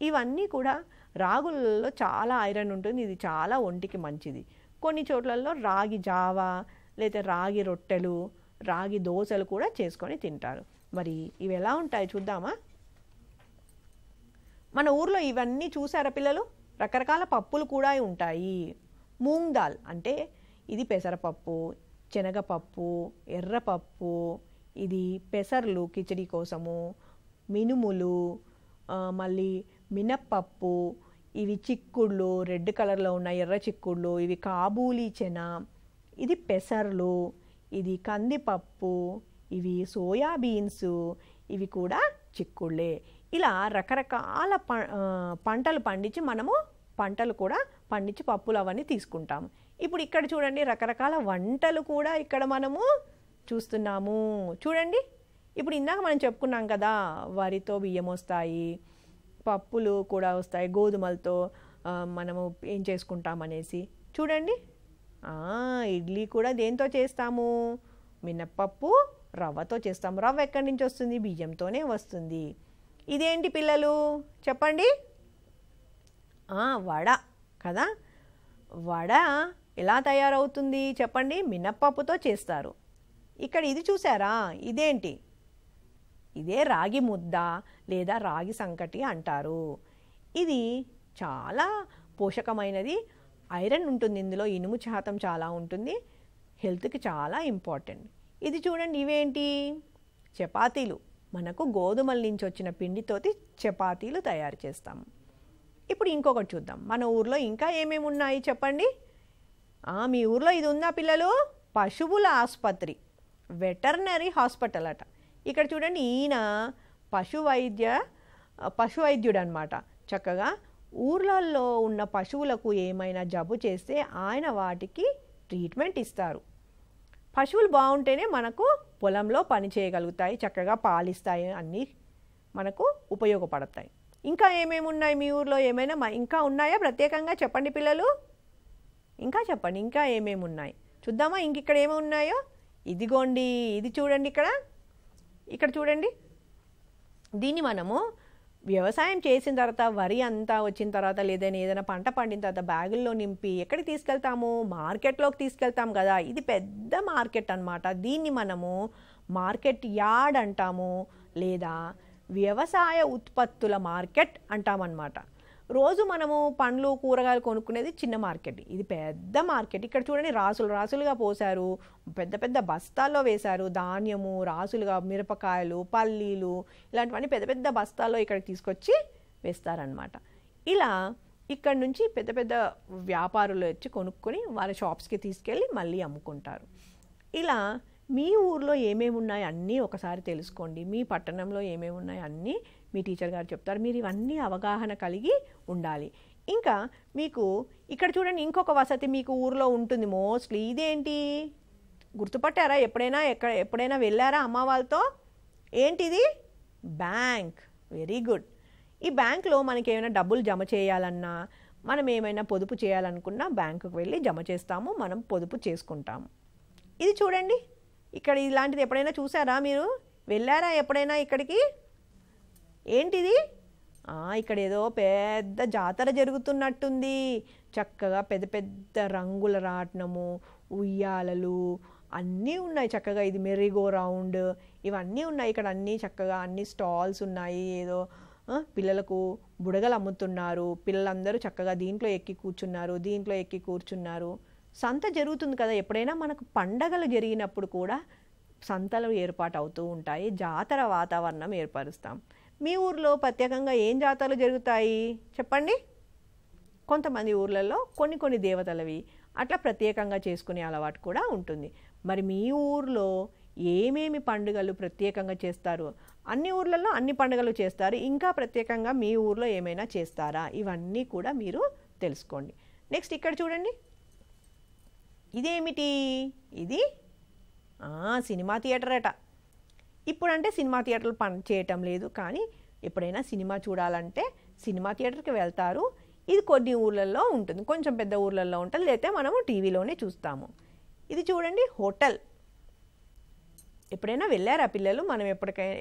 ఇవన్నీ కూడా రాగులలో చాలా ఐరన్ ఉంటుంది. ఇది చాలా ఒంటికి మంచిది. కొన్ని చోట్లలో రాగి జావా లేదా రాగి రొట్టెలు, రాగి దోశలు కూడా చేసుకొని తింటారు. మరి ఇవి ఎలా ఉంటాయి చూద్దామా? మన ఊర్లో ఇవన్నీ చూసారా పిల్లలు? రకరకాల పప్పులు కూడా ఉంటాయి. మూంగ్ దాల్ అంటే ఇది పెసరపప్పు, శనగపప్పు, ఎర్రపప్పు, ఇది పెసర్లు కిచడి కోసము, మినుములు, మళ్ళీ మినప్పప్పు, ఇవి చిక్కుళ్ళు, రెడ్ కలర్లో ఉన్న ఎర్ర చిక్కుళ్ళు, ఇవి కాబూలీ చెన, ఇది పెసర్లు, ఇది కందిపప్పు, ఇవి సోయాబీన్స్, ఇవి కూడా చిక్కుళ్ళే. ఇలా రకరకాల పంటలు పండించి మనము పంటలు కూడా పండించి పప్పులు అవన్నీ తీసుకుంటాము. ఇప్పుడు ఇక్కడ చూడండి, రకరకాల వంటలు కూడా ఇక్కడ మనము చూస్తున్నాము. చూడండి, ఇప్పుడు ఇందాక మనం చెప్పుకున్నాం కదా, వరితో బియ్యం వస్తాయి, పప్పులు కూడా వస్తాయి, గోధుమలతో మనము ఏం చేసుకుంటామనేసి. చూడండి, ఇడ్లీ కూడా దేంతో చేస్తాము? మినప్పప్పు రవ్వతో చేస్తాము. రవ్వ ఎక్కడి నుంచి వస్తుంది? బియ్యంతోనే వస్తుంది. ఇదేంటి పిల్లలు చెప్పండి? వడ కదా. వడ ఎలా తయారవుతుంది చెప్పండి? మినప్పప్పుతో చేస్తారు. ఇక్కడ ఇది చూసారా? ఇదేంటి? ఇదే రాగి ముద్ద లేదా రాగి సంకటి అంటారు. ఇది చాలా పోషకమైనది, ఐరన్ ఉంటుంది ఇందులో, ఇనుము శాతం చాలా ఉంటుంది, హెల్త్కి చాలా ఇంపార్టెంట్. ఇది చూడండి, ఇవేంటి? చపాతీలు. మనకు గోధుమల నుంచి వచ్చిన పిండితోటి చపాతీలు తయారు చేస్తాము. ఇప్పుడు ఇంకొకటి చూద్దాం. మన ఊర్లో ఇంకా ఏమేమి ఉన్నాయి చెప్పండి? మీ ఊర్లో ఇది ఉందా పిల్లలు? పశువుల ఆసుపత్రి, వెటర్నరీ హాస్పిటల్ అట. ఇక్కడ చూడండి, ఈయన పశు వైద్యుడు అనమాట. చక్కగా ఊర్లలో ఉన్న పశువులకు ఏమైనా జబ్బు చేస్తే ఆయన వాటికి ట్రీట్మెంట్ ఇస్తారు. పశువులు బాగుంటేనే మనకు పొలంలో పని చేయగలుగుతాయి, చక్కగా పాలిస్తాయి, అన్నీ మనకు ఉపయోగపడతాయి. ఇంకా ఏమేమి ఉన్నాయి మీ ఊర్లో? ఏమైనా ఇంకా ఉన్నాయా ప్రత్యేకంగా? చెప్పండి పిల్లలు, ఇంకా చెప్పండి, ఇంకా ఏమేమి ఉన్నాయి చూద్దామా? ఇక్కడ ఏమేమి ఉన్నాయో ఇదిగోండి, ఇది చూడండి, ఇక్కడ చూడండి. దీన్ని మనము వ్యవసాయం చేసిన తర్వాత, వరి అంతా వచ్చిన తర్వాత, ఏదైనా పంట పండిన తర్వాత బ్యాగుల్లో నింపి ఎక్కడికి తీసుకెళ్తాము? మార్కెట్లోకి తీసుకెళ్తాం కదా. ఇది పెద్ద మార్కెట్ అన్నమాట. దీన్ని మనము మార్కెట్ యార్డ్ అంటాము, లేదా వ్యవసాయ ఉత్పత్తుల మార్కెట్ అంటామన్నమాట. రోజు మనము పండ్లు కూరగాయలు కొనుక్కునేది చిన్న మార్కెట్, ఇది పెద్ద మార్కెట్. ఇక్కడ చూడండి, రాసులుగా పోసారు, పెద్ద పెద్ద బస్తాల్లో వేశారు. ధాన్యము రాసులుగా, మిరపకాయలు, పల్లీలు, ఇలాంటివన్నీ పెద్ద పెద్ద బస్తాల్లో ఇక్కడికి తీసుకొచ్చి వేస్తారనమాట. ఇలా ఇక్కడ నుంచి పెద్ద పెద్ద వ్యాపారులు వచ్చి కొనుక్కొని వాళ్ళ షాప్స్కి తీసుకెళ్ళి మళ్ళీ అమ్ముకుంటారు. ఇలా మీ ఊర్లో ఏమేమి ఉన్నాయి అన్నీ ఒకసారి తెలుసుకోండి. మీ పట్టణంలో ఏమేమి ఉన్నాయి అన్నీ మీ టీచర్ గారు చెప్తారు. మీరు ఇవన్నీ అవగాహన కలిగి ఉండాలి. ఇంకా మీకు ఇక్కడ చూడండి, ఇంకొక వసతి మీకు ఊర్లో ఉంటుంది మోస్ట్లీ. ఇదేంటి గుర్తుపట్టారా? ఎప్పుడైనా వెళ్ళారా అమ్మ వాళ్ళతో? ఏంటిది? బ్యాంక్. Very good. ఈ బ్యాంక్లో మనకి ఏమైనా డబ్బులు జమ చేయాలన్నా, మనం ఏమైనా పొదుపు చేయాలనుకున్నా బ్యాంకుకు వెళ్ళి జమ చేస్తాము, మనం పొదుపు చేసుకుంటాము. ఇది చూడండి, ఇక్కడ ఇలాంటిది ఎప్పుడైనా చూసారా? మీరు వెళ్ళారా ఎప్పుడైనా ఇక్కడికి? ఏంటిది? ఇక్కడ ఏదో పెద్ద జాతర జరుగుతున్నట్టుంది. చక్కగా పెద్ద పెద్ద రంగుల రాట్నము, ఉయ్యాలలు అన్నీ ఉన్నాయి. చక్కగా ఇది మెర్రీగో రౌండ్, ఇవన్నీ ఉన్నాయి ఇక్కడ. అన్నీ చక్కగా అన్ని స్టాల్స్ ఉన్నాయి. ఏదో పిల్లలకు బుడగలు అమ్ముతున్నారు. పిల్లలందరూ చక్కగా దీంట్లో ఎక్కి కూర్చున్నారు. సంత జరుగుతుంది కదా. ఎప్పుడైనా మనకు పండగలు జరిగినప్పుడు కూడా సంతలు ఏర్పాటు అవుతూ ఉంటాయి. జాతర వాతావరణం ఏర్పరుస్తాం. మీ ఊర్లో ప్రత్యేకంగా ఏం జాతరలు జరుగుతాయి చెప్పండి? కొంతమంది ఊర్లలో కొన్ని దేవతలవి అట్లా ప్రత్యేకంగా చేసుకునే అలవాటు కూడా ఉంటుంది. మరి మీ ఊర్లో ఏమేమి పండుగలు ప్రత్యేకంగా చేస్తారు, అన్ని ఊర్లలో అన్ని పండుగలు చేస్తారు, ఇంకా ప్రత్యేకంగా మీ ఊర్లో ఏమైనా చేస్తారా, ఇవన్నీ కూడా మీరు తెలుసుకోండి. నెక్స్ట్ ఇక్కడ చూడండి, ఇదేమిటి, ఇది సినిమా థియేటర్ అట. ఇప్పుడంటే సినిమా థియేటర్లు పని చేయటం లేదు, కానీ ఎప్పుడైనా సినిమా చూడాలంటే సినిమా థియేటర్కి వెళ్తారు. ఇది కొన్ని ఊర్లలో ఉంటుంది, కొంచెం పెద్ద ఊర్లలో ఉంటుంది, లేకపోతే మనము టీవీలోనే చూస్తాము. ఇది చూడండి హోటల్. ఎప్పుడైనా వెళ్ళారా పిల్లలు? మనం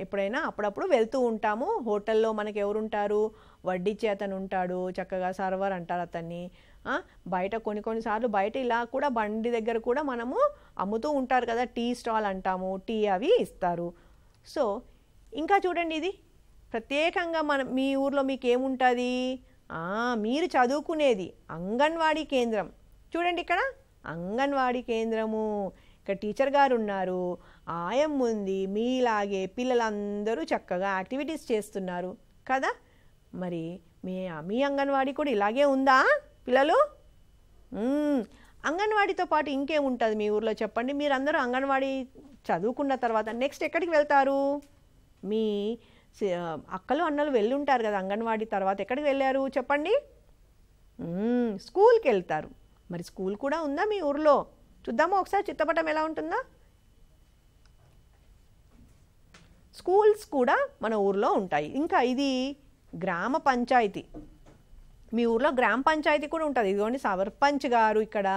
ఎప్పుడైనా అప్పుడప్పుడు వెళ్తూ ఉంటాము. హోటల్లో మనకి ఎవరు ఉంటారు, వడ్డిచ్చే అతను ఉంటాడు, చక్కగా సర్వర్ అంటారు అతన్ని. బయట కొన్నిసార్లు బయట ఇలా కూడా బండి దగ్గర కూడా మనము అమ్ముతూ ఉంటారు కదా, టీ స్టాల్ అంటాము, టీ అవి ఇస్తారు. సో ఇంకా చూడండి, ఇది ప్రత్యేకంగా మీ ఊర్లో మీకు ఏముంటుంది, మీరు చదువుకునేది అంగన్వాడీ కేంద్రం. చూడండి ఇక్కడ అంగన్వాడీ కేంద్రము. ఇక్కడ టీచర్ గారు ఉన్నారు, ఆయమ్మ ఉంది, మీలాగే పిల్లలందరూ చక్కగా యాక్టివిటీస్ చేస్తున్నారు కదా. మరి మీ అంగన్వాడీ కూడా ఇలాగే ఉందా పిల్లలు? అంగన్వాడీతో పాటు ఇంకేముంటుంది మీ ఊర్లో చెప్పండి. మీరందరూ అంగన్వాడీ చదువుకున్న తర్వాత నెక్స్ట్ ఎక్కడికి వెళ్తారు? మీ అక్కలు అన్నలు వెళ్ళి ఉంటారు కదా అంగన్వాడీ తర్వాత, ఎక్కడికి వెళ్ళారు చెప్పండి? స్కూల్కి వెళ్తారు. మరి స్కూల్ కూడా ఉందా మీ ఊర్లో? చూద్దాము ఒకసారి చిత్తపటం ఎలా ఉంటుందా. స్కూల్స్ కూడా మన ఊర్లో ఉంటాయి. ఇంకా ఇది గ్రామ పంచాయతీ. మీ ఊర్లో గ్రామ పంచాయతీ కూడా ఉంటుంది. ఇదిగోండి సర్పంచ్ గారు ఇక్కడ,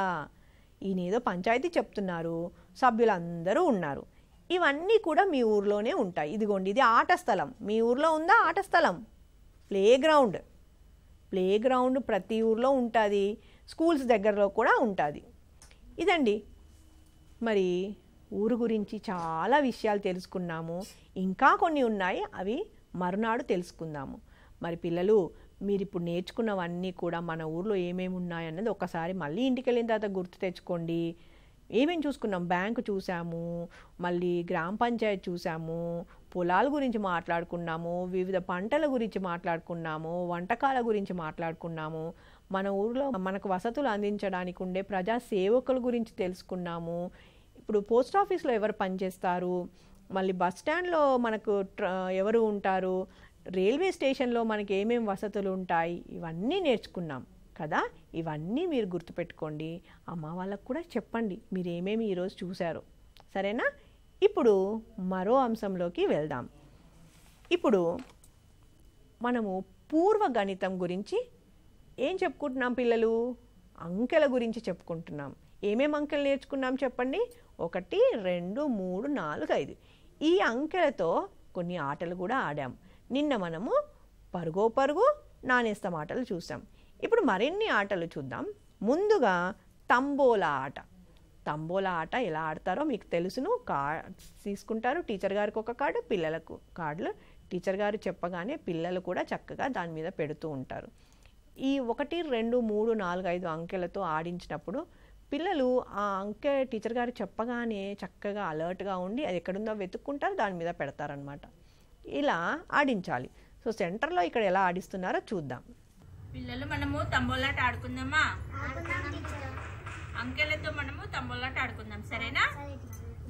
ఈయన ఏదో పంచాయతీ చెప్తున్నారు, సభ్యులందరూ ఉన్నారు. ఇవన్నీ కూడా మీ ఊర్లోనే ఉంటాయి. ఇదిగోండి ఇది ఆట స్థలం. మీ ఊర్లో ఉందా ఆట స్థలం? ప్లే గ్రౌండ్ ప్రతి ఊర్లో ఉంటుంది, స్కూల్స్ దగ్గరలో కూడా ఉంటుంది. ఇదండి మరి ఊరు గురించి చాలా విషయాలు తెలుసుకున్నాము. ఇంకా కొన్ని ఉన్నాయి, అవి మరునాడు తెలుసుకుందాము. మరి పిల్లలు, మీరు ఇప్పుడు నేర్చుకున్నవన్నీ కూడా మన ఊర్లో ఏమేమి ఉన్నాయన్నది ఒకసారి మళ్ళీ ఇంటికి వెళ్ళిన తర్వాత గుర్తు తెచ్చుకోండి. ఏమేమి చూసుకున్నాం? బ్యాంకు చూసాము, మళ్ళీ గ్రామ పంచాయతీ చూసాము, పొలాల గురించి మాట్లాడుకున్నాము, వివిధ పంటల గురించి మాట్లాడుకున్నాము, వంటకాల గురించి మాట్లాడుకున్నాము, మన ఊరిలో మనకు వసతులు అందించడానికి ఉండే ప్రజా సేవకుల గురించి తెలుసుకున్నాము. ఇప్పుడు పోస్ట్ ఆఫీస్లో ఎవరు పనిచేస్తారు, మళ్ళీ బస్ స్టాండ్లో మనకు ఎవరు ఉంటారు, రైల్వే స్టేషన్లో మనకి ఏమేమి వసతులు ఉంటాయి, ఇవన్నీ నేర్చుకున్నాం కదా. ఇవన్నీ మీరు గుర్తుపెట్టుకోండి, అమ్మ వాళ్ళకు కూడా చెప్పండి మీరు ఏమేమి ఈరోజు చూశారో, సరేనా? ఇప్పుడు మరో అంశంలోకి వెళ్దాం. ఇప్పుడు మనము పూర్వ గణితం గురించి ఏం చెప్పుకుంటున్నాం పిల్లలు? అంకెల గురించి చెప్పుకుంటున్నాం. ఏమేమి అంకెలు నేర్చుకున్నాం చెప్పండి? 1, 2, 3, 4, 5. ఈ అంకెలతో కొన్ని ఆటలు కూడా ఆడాం. నిన్న మనము పరుగు నానేస్తాం ఆటలు చూసాం. ఇప్పుడు మరిన్ని ఆటలు చూద్దాం. ముందుగా తంబోలా ఆట. తంబోలా ఆట ఎలా ఆడతారో మీకు తెలుసును. కార్డ్స్ తీసుకుంటారు, టీచర్ గారికి ఒక కార్డు, పిల్లలకు కార్డులు. టీచర్ గారు చెప్పగానే పిల్లలు కూడా చక్కగా దాని మీద పెడుతూ ఉంటారు. ఈ 1, 2, 3, 4, 5 అంకెలతో ఆడించినప్పుడు పిల్లలు ఆ అంకె టీచర్ గారు చెప్పగానే చక్కగా అలర్ట్గా ఉండి అది ఎక్కడుందో వెతుక్కుంటారు, దాని మీద పెడతారనమాట. ఇలా ఆడించాలి. సో సెంటర్లో ఇక్కడ ఎలా ఆడిస్తున్నారో చూద్దాం. పిల్లలు, మనము తంబోలాట ఆడుకుందామా? అంకెలతో మనము తంబోలాట ఆడుకుందాం, సరేనా?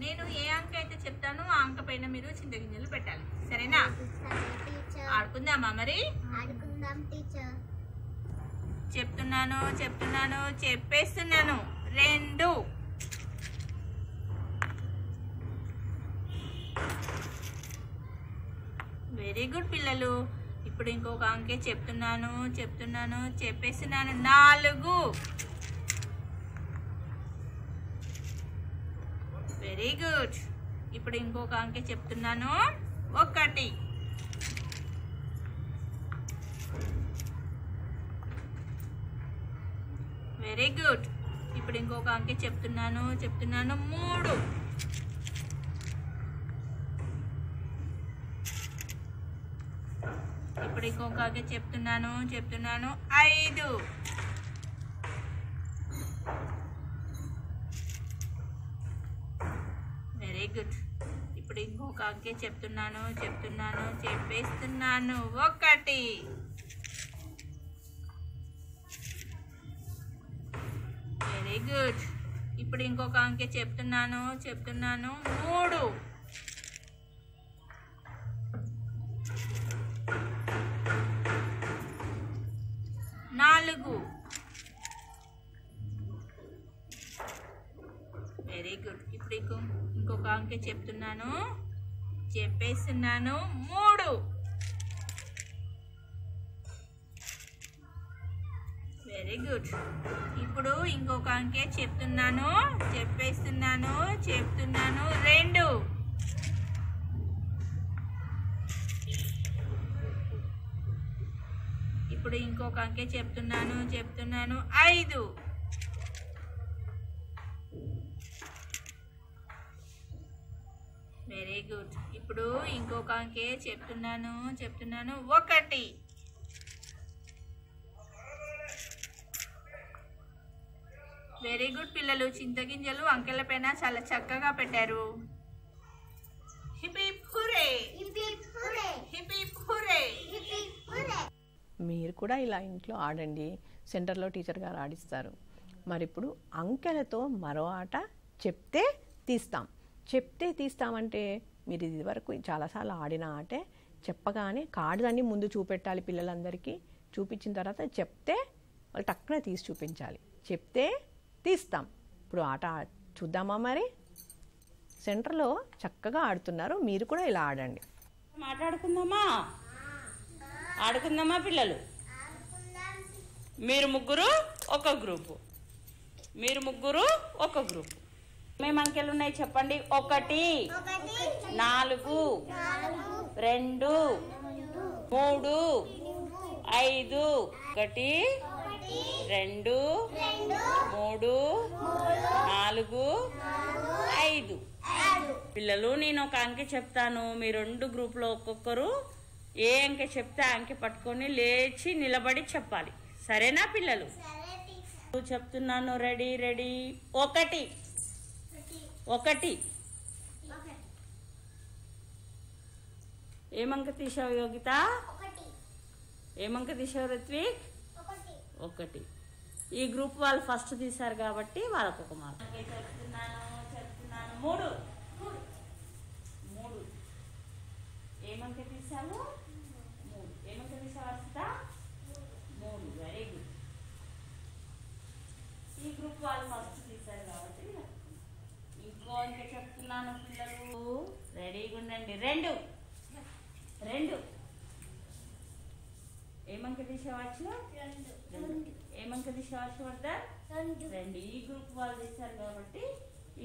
నేను ఏ అంక అయితే చెప్తానో ఆ అంక పైన మీరు చింతగింజలు పెట్టాలి, సరేనా? ఆడుకుందామా మరి? చెప్తున్నాను చెప్పేస్తున్నాను. 2. వెరీ గుడ్ పిల్లలు. ఇప్పుడు ఇంకొక అంకె చెప్తున్నాను చెప్పేస్తున్నాను. 4. Very good. ఇప్పుడు ఇంకొక అంకె చెప్తున్నాను. 1. Very good. ఇప్పుడు ఇంకొక అంకె చెప్తున్నాను 3. ఇప్పుడు ఇంకొక అంకె చెప్తున్నాను 5. Very good. ఇప్పుడు ఇంకొక అంకె చెప్తున్నాను చెప్పేస్తున్నాను. 1. Very good. ఇప్పుడు ఇంకొక అంకె చెప్తున్నాను 3 4 వెరీ గుడ్. ఇప్పుడు ఇంకొక అంకె చెప్పేస్తున్నాను 3 వెరీ గుడ్. ఇప్పుడు ఇంకొక అంకె చెప్పేస్తున్నాను 2 ఇప్పుడు ఇంకొక అంకె చెప్తున్నాను 5 వెరీ గుడ్. ఇప్పుడు ఇంకొక అంకె చెప్తున్నాను 1 వెరీ గుడ్ పిల్లలు. చింతగింజలు అంకెల పైన చాలా చక్కగా పెట్టారు. Hip hip hurray, hip hip hurray. మీరు కూడా ఇలా ఇంట్లో ఆడండి, సెంటర్లో టీచర్ గారు ఆడిస్తారు. మరి ఇప్పుడు అంకెలతో మరో ఆట చెప్తే తీస్తామంటే మీరు ఇది వరకు చాలాసార్లు ఆడిన ఆటే. చెప్పగానే కార్డు అన్ని ముందు చూపెట్టాలి పిల్లలందరికీ. చూపించిన తర్వాత చెప్తే వాళ్ళు టక్కున తీసి చూపించాలి. చెప్తే తీస్తాం. ఇప్పుడు ఆట చూద్దామా? మరి సెంటర్లో చక్కగా ఆడుతున్నారు, మీరు కూడా ఇలా ఆడండి. ఆడుకుందామా పిల్లలు? మీరు ముగ్గురు ఒక గ్రూపు. ఏమేమి అంకెలు ఉన్నాయి చెప్పండి. 1 4 2 3 5 1 2 3 4 5. పిల్లలు నేను ఒక అంకె చెప్తాను, మీ 2 గ్రూపులో ఒక్కొక్కరు ఏ అంకె చెప్తే ఆ అంకె పట్టుకొని లేచి నిలబడి చెప్పాలి. సరేనా పిల్లలు? చెప్తున్నాను. రెడీ 1 ఏమంక తీసావు యోగిత? ఏమంక తీసావు రిత్విక్? 1. ఈ గ్రూప్ వాళ్ళు ఫస్ట్ తీశారు కాబట్టి వాళ్ళకు ఒక మార్క్. చెప్తున్నాను 3 ఏమంక తీసావు? 3. ఏమంక తీసావు అర్షిత? 3. Very good. ఈ గ్రూప్ వాళ్ళు ఫస్ట్ తీశారు కాబట్టి ఇంకో అంకె చెప్తున్నాను పిల్లలు. రెడీగా ఉండండి. 2 ఏమంక తీసేవచ్చు? 2. ఏమంక తీసేవచ్చు వద్దా? 2. ఈ గ్రూప్ వాళ్ళు తీశారు కాబట్టి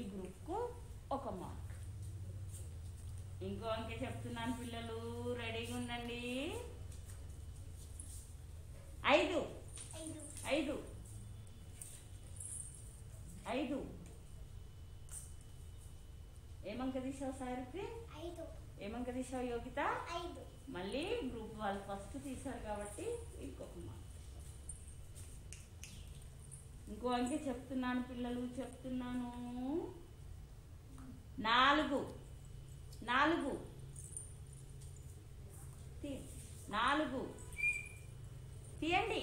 ఈ గ్రూప్కు ఒక మార్క్. ఇంకో అంకె చెప్తున్నాను పిల్లలు. రెడీగా ఉండండి. 5 ఏమంక తీసావు సాయిత్రి? 5. ఏమంక తీసావు యోగిత? 5. మళ్ళీ గ్రూప్ వాళ్ళు ఫస్ట్ తీశారు కాబట్టి ఇంకొక మార్క్. ఇంకో అంకె చెప్తున్నాను పిల్లలు. 4 తీయండి.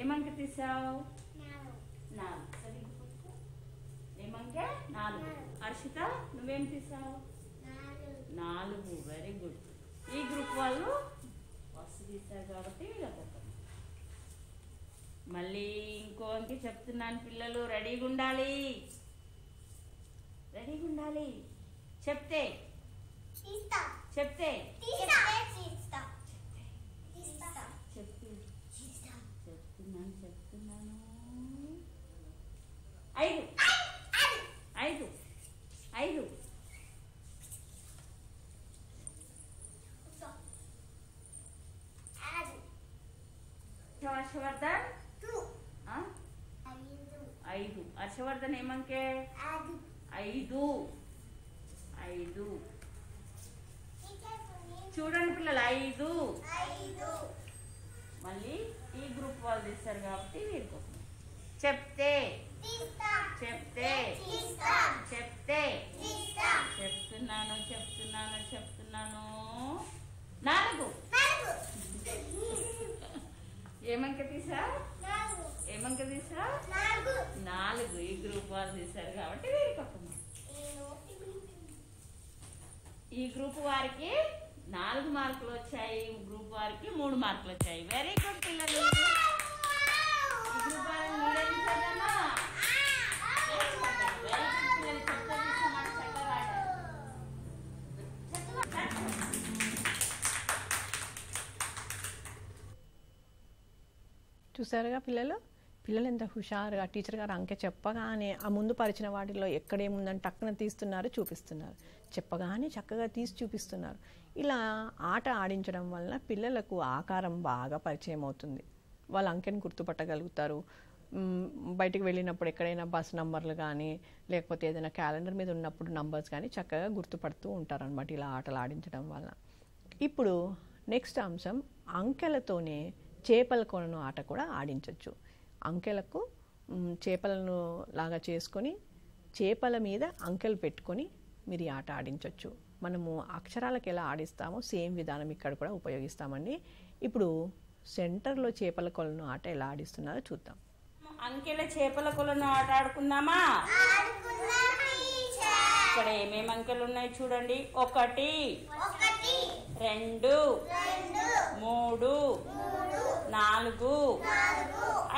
ఏమంక తీసావు? 4. ఏమంకే? 4. హర్షిత నువ్వేం తీసావు? 4. Very good. ఈ గ్రూప్ వాళ్ళు ఫస్ట్ తీశారు కాబట్టి మళ్ళీ ఇంకో అంకె చెప్తున్నాను పిల్లలు. రెడీగా ఉండాలి. చెప్తే చెప్తున్నాను 5 హర్షవర్ధన్ 5. హర్షవర్ధన్ ఏమంకే? 5. చూడండి పిల్లలు 5. మళ్ళీ ఈ గ్రూప్ వాళ్ళు తీస్తారు కాబట్టి వీరికి చెప్తే చెప్తున్నాను 4. ఏమంక తీసా? 4. 4 ఈ గ్రూప్ వాళ్ళు తీశారు కాబట్టి వీరికి ఒక మార్క్. ఈ గ్రూప్ వారికి 4 మార్కులు వచ్చాయి, గ్రూప్ వారికి 3 మార్కులు వచ్చాయి. వెరీ గుడ్ పిల్లలు. ఈ గ్రూప్ వారిని మీరేం చేద్దామా? చూసారుగా పిల్లలు ఎంత హుషారుగా టీచర్ గారు అంకె చెప్పగానే ఆ ముందు పరిచిన వాటిలో ఎక్కడేముందని టక్కున తీస్తున్నారు, చూపిస్తున్నారు. చెప్పగానే చక్కగా తీసి చూపిస్తున్నారు. ఇలా ఆట ఆడించడం వలన పిల్లలకు ఆకారం బాగా పరిచయం అవుతుంది. వాళ్ళ అంకెను గుర్తుపట్టగలుగుతారు. బయటికి వెళ్ళినప్పుడు ఎక్కడైనా బస్ నంబర్లు కానీ లేకపోతే ఏదైనా క్యాలెండర్ మీద ఉన్నప్పుడు నంబర్స్ కానీ చక్కగా గుర్తుపడుతూ ఉంటారనమాట ఇలా ఆటలు ఆడించడం వలన. ఇప్పుడు నెక్స్ట్ అంశం, అంకెలతోనే చేపల కొలను ఆట కూడా ఆడించవచ్చు. అంకెలకు చేపలను లాగా చేసుకొని చేపల మీద అంకెలు పెట్టుకొని మీరు ఈ ఆట ఆడించవచ్చు. మనము అక్షరాలకు ఎలా ఆడిస్తామో సేమ్ విధానం ఇక్కడ కూడా ఉపయోగిస్తామండి. ఇప్పుడు సెంటర్లో చేపల కొలను ఆట ఎలా ఆడిస్తున్నారో చూద్దాం. అంకెల చేపల కొలను ఆట ఆడుకుందామా? ఇక్కడ ఏమేమి అంకెలు ఉన్నాయి చూడండి. 1 2 3 4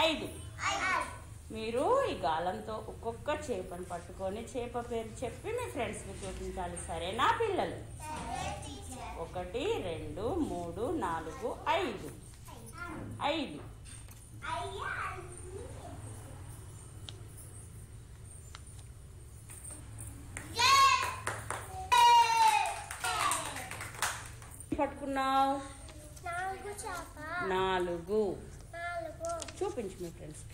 5. మీరు ఈ గాలంతో ఒక్కొక్క చేపను పట్టుకొని చేప పేరు చెప్పి మీ ఫ్రెండ్స్కి చూపించాలి. సరేనా పిల్లలు? 1 2 3 4 5 5. పట్టుకున్నావు? 4. చూపించు మీ ఫ్రెండ్స్.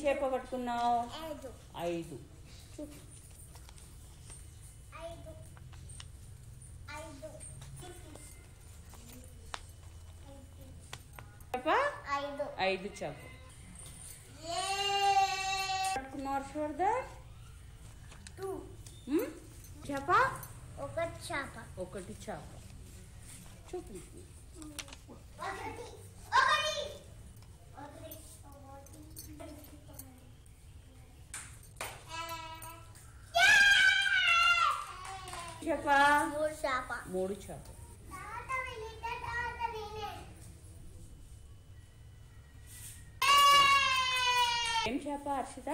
చేప పట్టుకున్నావు? 5. చూపి. చేప 5 చేప పట్టుకున్నావు హర్షవర్ధన్? చేప 1 చేప చూపించు. చేప 3 చేప. ఏం చేప హర్షిత?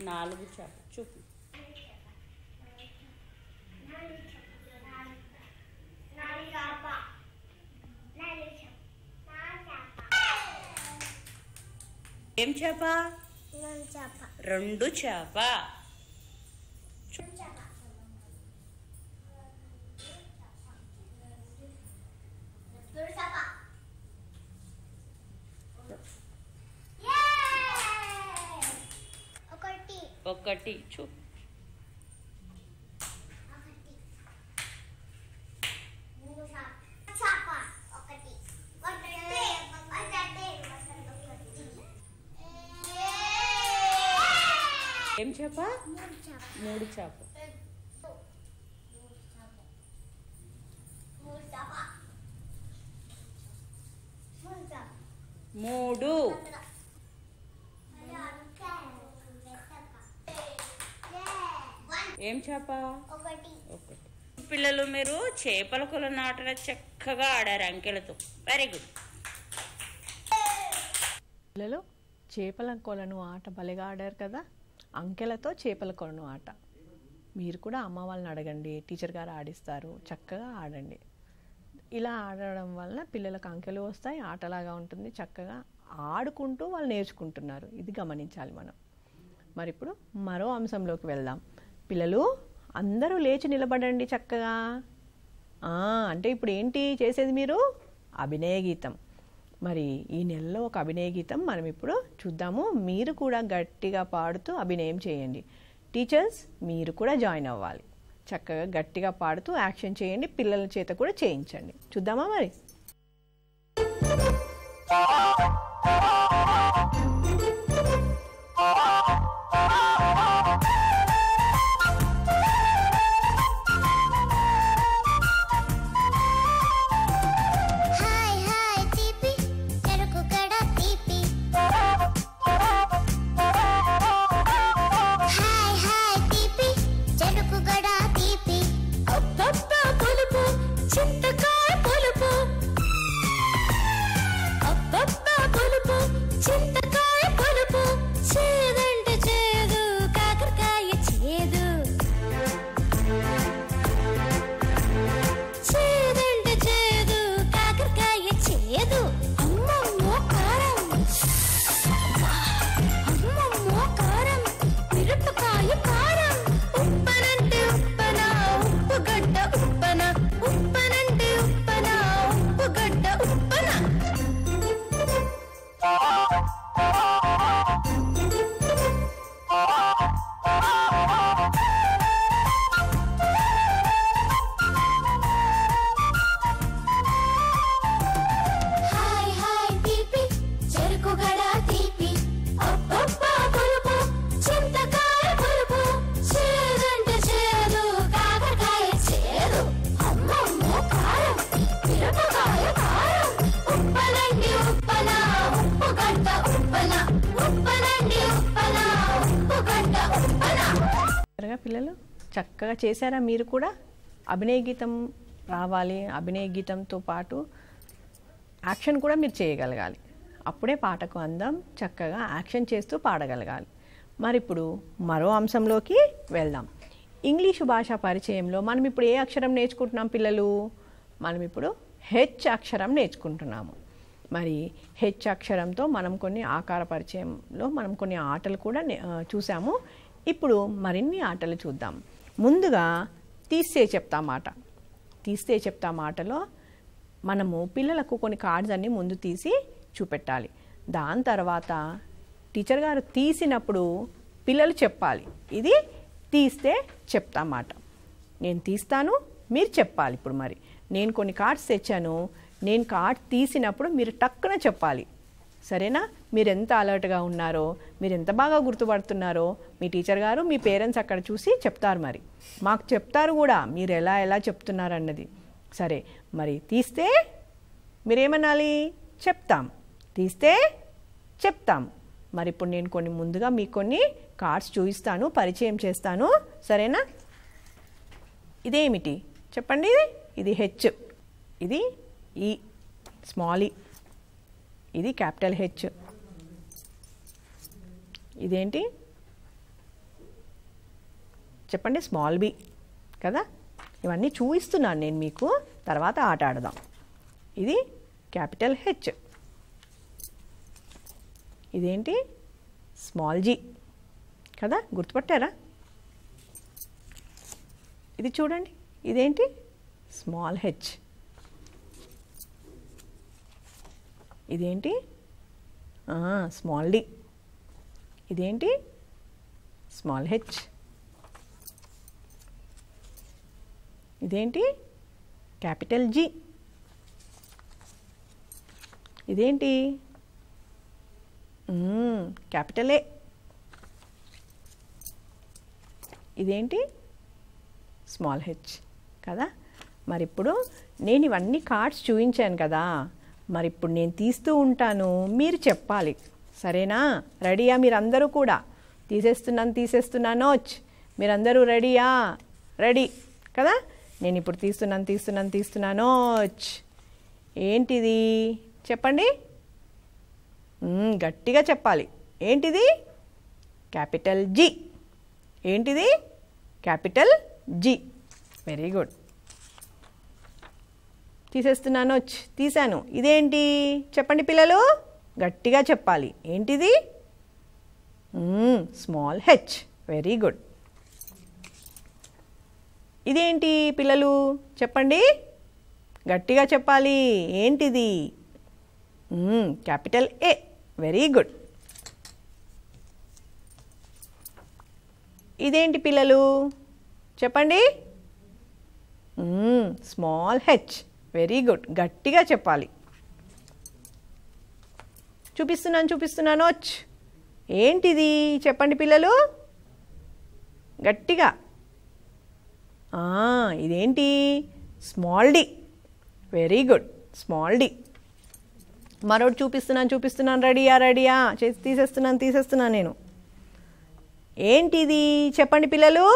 4 చేప చూపి. ఏం చేప? 2 చేప. ఒకటి చూ. ఏం చేప? 3 చేప. 3. ఏం చేప? 1. పిల్లలు మీరు చేపల కొలను ఆటను చక్కగా ఆడారు అంకెలతో. Very good. పిల్లలు చేపల కొలను ఆట భలేగా ఆడారు కదా. అంకెలతో చేపల కొలను ఆట మీరు కూడా అమ్మ వాళ్ళని అడగండి, టీచర్ గారు ఆడిస్తారు. చక్కగా ఆడండి. ఇలా ఆడడం వల్ల పిల్లలకు అంకెలు వస్తాయి, ఆటలాగా ఉంటుంది. చక్కగా ఆడుకుంటూ వాళ్ళు నేర్చుకుంటున్నారు. ఇది గమనించాలి మనం. మరి ఇప్పుడు మరో అంశంలోకి వెళ్దాం. పిల్లలు అందరూ లేచి నిలబడండి చక్కగా. అంటే ఇప్పుడు ఏంటి చేసేది మీరు? అభినయ గీతం. మరి ఈ నెలలో ఒక అభినయ గీతం మనం ఇప్పుడు చూద్దాము. మీరు కూడా గట్టిగా పాడుతూ అభినయం చేయండి. టీచర్స్ మీరు కూడా జాయిన్ అవ్వాలి. చక్కగా గట్టిగా పాడుతూ యాక్షన్ చేయండి. పిల్లల చేత కూడా చేయించండి. చూద్దామా మరి? పిల్లలు? చక్కగా చేశారా మీరు కూడా? అభినయ గీతం రావాలి. అభినయ గీతంతో పాటు యాక్షన్ కూడా మీరు చేయగలగాలి. అప్పుడే పాటకు అందం. చక్కగా యాక్షన్ చేస్తూ పాడగలగాలి. మరి ఇప్పుడు మరో అంశంలోకి వెళ్దాం. ఇంగ్లీషు భాషా పరిచయంలో మనం ఇప్పుడు ఏ అక్షరం నేర్చుకుంటున్నాం పిల్లలు? మనం ఇప్పుడు హెచ్ అక్షరం నేర్చుకుంటున్నాము. మరి హెచ్ అక్షరంతో మనం కొన్ని ఆకార పరిచయంలో మనం కొన్ని ఆటలు కూడా చూసాము. ఇప్పుడు మరిన్ని ఆటలు చూద్దాం. ముందుగా తీస్తే చెప్తా మాట. తీస్తే చెప్తా మాటలో మనము పిల్లలకు కొన్ని కార్డ్స్ అన్నీ ముందు తీసి చూపెట్టాలి. దాని తర్వాత టీచర్ గారు తీసినప్పుడు పిల్లలు చెప్పాలి. ఇది తీస్తే చెప్తా మాట. నేను తీస్తాను, మీరు చెప్పాలి. ఇప్పుడు మరి నేను కొన్ని కార్డ్స్ తెచ్చాను. నేను కార్డ్ తీసినప్పుడు మీరు టక్కున చెప్పాలి. సరేనా? మీరు ఎంత అలర్ట్గా ఉన్నారో, మీరు ఎంత బాగా గుర్తుపడుతున్నారో మీ టీచర్ గారు, మీ పేరెంట్స్ అక్కడ చూసి చెప్తారు. మరి మాకు చెప్తారు కూడా మీరు ఎలా చెప్తున్నారు అన్నది. సరే, మరి తీస్తే మీరేమనాలి? చెప్తాం. తీస్తే చెప్తాం. మరి ఇప్పుడు నేను ముందుగా మీకు కొన్ని కార్డ్స్ చూపిస్తాను, పరిచయం చేస్తాను. సరేనా? ఇదేమిటి చెప్పండి? ఇది హెచ్, ఇది ఈ స్మాల్ ఈ, ఇది క్యాపిటల్ హెచ్. ఇదేంటి చెప్పండి? స్మాల్ బి కదా. ఇవన్నీ చూపిస్తున్నాను నేను మీకు, తర్వాత ఆట ఆడదాం. ఇది క్యాపిటల్ హెచ్. ఇదేంటి? స్మాల్ జీ కదా. గుర్తుపట్టారా? ఇది చూడండి, ఇదేంటి? Small H. ఇదేంటి? Small D. ఇదేంటి? Small H. ఇదేంటి? Capital G. ఇదేంటి? Capital A. ఇదేంటి? స్మాల్ హెచ్ కదా. మరి ఇప్పుడు నేను ఇవన్నీ కార్డ్స్ చూపించాను కదా. మరి ఇప్పుడు నేను తీస్తూ ఉంటాను, మీరు చెప్పాలి. సరేనా? రెడీయా మీరందరూ కూడా? తీసేస్తున్నాను. మీరందరూ రెడీయా? రెడీ కదా. నేను ఇప్పుడు తీస్తున్నాను. ఏంటిది చెప్పండి? గట్టిగా చెప్పాలి. ఏంటిది? Capital G. ఏంటిది? Capital G. Very good. తీశాను. ఇదేంటి చెప్పండి పిల్లలు? గట్టిగా చెప్పాలి. ఏంటిది? Small H. Very good. ఇదేంటి పిల్లలు చెప్పండి? గట్టిగా చెప్పాలి. ఏంటిది? Capital A. Very good. ఇదేంటి పిల్లలు చెప్పండి? Small H. Very good. గట్టిగా చెప్పాలి. చూపిస్తున్నాను. ఏంటిది చెప్పండి పిల్లలు? గట్టిగా. ఇదేంటి? Small D. Very good. Small D. మరొకటి చూపిస్తున్నాను. రెడీయా? తీసేస్తున్నాను నేను. ఏంటిది చెప్పండి పిల్లలు?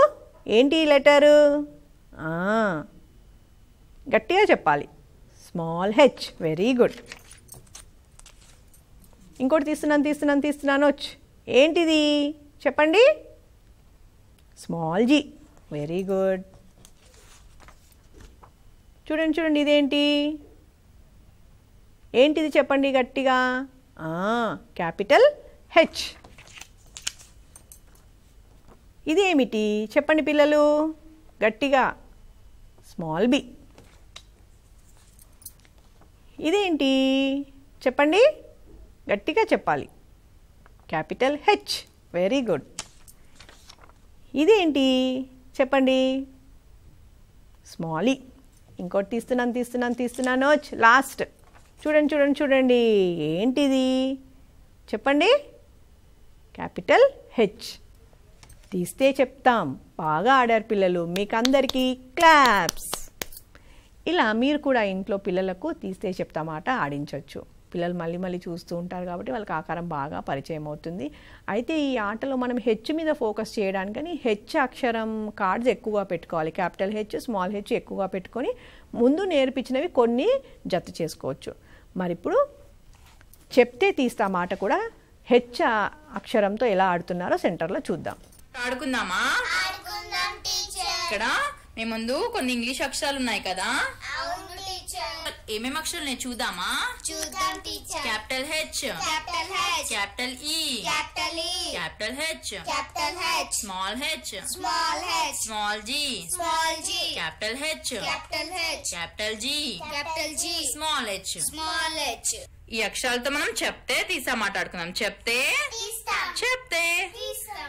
ఏంటి లెటరు? గట్టిగా చెప్పాలి. Small H. Very good. ఇంకోటి తీస్తున్నాను. ఏంటిది చెప్పండి? Small G. Very good. చూడండి ఇదేంటి? ఏంటిది చెప్పండి గట్టిగా? Capital H. ఇదేమిటి చెప్పండి పిల్లలు? గట్టిగా. Small B. ఇదేంటి చెప్పండి? గట్టిగా చెప్పాలి. Capital H. Very good. ఇదేంటి చెప్పండి? స్మాల్ ఈ. ఇంకోటి తీస్తున్నాను. లాస్ట్. చూడండి ఏంటిది చెప్పండి? Capital H. తీస్తే చెప్తాం. బాగా ఆడారు పిల్లలు. మీకు అందరికీ క్లాప్స్. ఇలా మీరు కూడా ఇంట్లో పిల్లలకు తీస్తే చెప్తామాట ఆడించవచ్చు. పిల్లలు మళ్ళీ మళ్ళీ చూస్తూ ఉంటారు కాబట్టి వాళ్ళకి ఆకారం బాగా పరిచయం అవుతుంది. అయితే ఈ ఆటలో మనం హెచ్ మీద ఫోకస్ చేయడానికని హెచ్ అక్షరం కార్డ్స్ ఎక్కువగా పెట్టుకోవాలి. క్యాపిటల్ హెచ్, స్మాల్ హెచ్ ఎక్కువగా పెట్టుకొని ముందు నేర్పించినవి కొన్ని జత చేసుకోవచ్చు. మరి ఇప్పుడు చెప్తే తీస్తా మాట కూడా హెచ్ అక్షరంతో ఎలా ఆడుతున్నారో సెంటర్లో చూద్దాం. ఆడుకుందామా? ఇక్కడ మీ ముందు కొన్ని ఇంగ్లీష్ అక్షరాలు ఉన్నాయి కదా, ఏమేమి అక్షరాలు నేను చూద్దామా? Capital H, capital E, capital H, small H, small G, capital H, capital G, small H. ఈ అక్షరాలతో మనం చెప్తే తీసా మాట్లాడుకుందాం. చెప్తే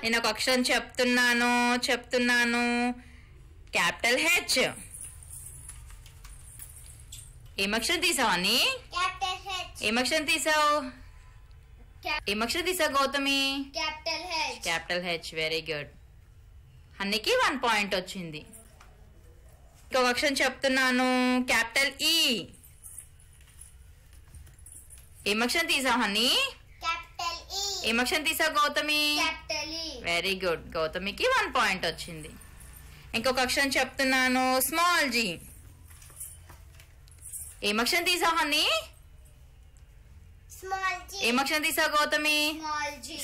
నేను ఒక అక్షరం చెప్తున్నాను. Capital H. ఏం అక్షరం తీసావని? ఏం అక్షరం తీసావు Gautami? Capital H. Very good. అన్నికి 1 పాయింట్ వచ్చింది. ఇంకొక అక్షరం చెప్తున్నాను. క్యాపిటల్ ఈ. ఏం అక్షరం తీసావు హన్ని? ఏం అక్షరం తీసావు గౌతమి? Very good. గౌతమికి 1 పాయింట్ వచ్చింది. ఇంకొక అక్షరం చెప్తున్నాను. Small G. ఏం అక్షరం తీసావు హన్ని? ఏం అక్షరం తీసావు Gautami?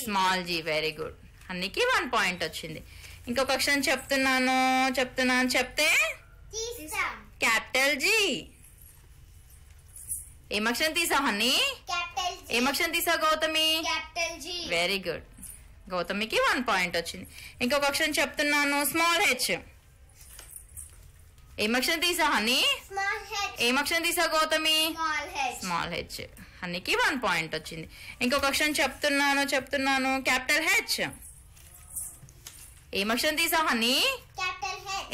Small G. Very good. హన్నికి 1 పాయింట్ వచ్చింది. ఇంకొక అక్షరం చెప్తున్నాను. చెప్తే క్యాపిటల్ జీ. ఏం అక్షరం తీసావు హన్ని? ఏం అక్షరం తీసావు గౌతమి? Very good. గౌతమికి 1 పాయింట్ వచ్చింది. ఇంకొక అక్షరం చెప్తున్నాను. Small H. ఏం అక్షరం తీసావు హన్ని? ఏం అక్షరం తీసావు గౌతమి? Small H. హన్నికి 1 పాయింట్ వచ్చింది. ఇంకొక అక్షరం చెప్తున్నాను. Capital H. ఏం అక్షరం తీసావు హన్ని?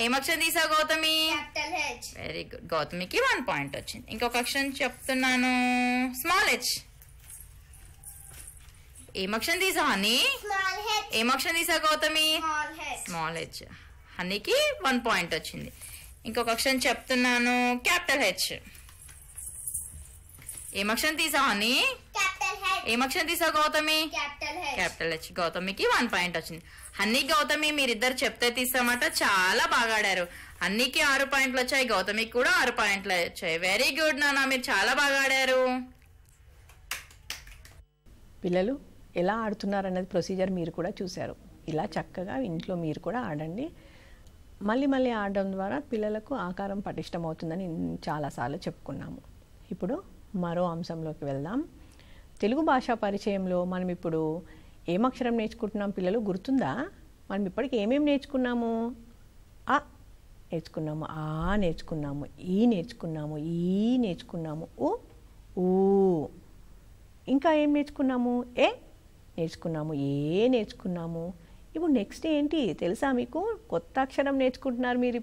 ఏం అక్షరం తీసావు గౌతమి? Very good. గౌతమికి 1 పాయింట్ వచ్చింది. ఇంకొక అక్షరం చెప్తున్నాను. Small H. ఏం అక్షరం తీసావు హన్ని? ఏం అక్షరం తీసావు గౌతమి? Small H. హన్నికి 1 పాయింట్ వచ్చింది. ఇంకొక అక్షరం చెప్తున్నాను. Capital H. ఏం అక్షరం తీసావు హన్ని? ఏం అక్షరం తీసావు గౌతమి? Capital H. గౌతమికి 1 పాయింట్ వచ్చింది. హన్ని, గౌతమి మీరిద్దరు చెప్తే తీసామాట చాలా బాగా ఆడారు. హన్నికి 6 పాయింట్లు వచ్చాయి, గౌతమికి కూడా 6 పాయింట్లు వచ్చాయి. వెరీ గుడ్ నాన్న, మీరు చాలా బాగా ఆడారు. పిల్లలు ఎలా ఆడుతున్నారు అన్నది ప్రొసీజర్ మీరు కూడా చూశారు. ఇలా చక్కగా ఇంట్లో మీరు కూడా ఆడండి. మళ్ళీ ఆడడం ద్వారా పిల్లలకు ఆకారం పటిష్టమవుతుందని చాలాసార్లు చెప్పుకున్నాము. ఇప్పుడు మరో అంశంలోకి వెళ్దాం. తెలుగు భాషా పరిచయంలో మనం ఇప్పుడు ఏం అక్షరం నేర్చుకుంటున్నాం పిల్లలు గుర్తుందా? మనం ఇప్పటికి ఏమేమి నేర్చుకున్నాము? ఆ నేర్చుకున్నాము, ఆ నేర్చుకున్నాము, ఈ నేర్చుకున్నాము, ఈ నేర్చుకున్నాము, ఊ. ఇంకా ఏం నేర్చుకున్నాము? ఏ నేర్చుకున్నాము, ఏ నేర్చుకున్నాము. ఇప్పుడు నెక్స్ట్ ఏంటి తెలుసా మీకు? కొత్త అక్షరం నేర్చుకుంటున్నారు మీరు.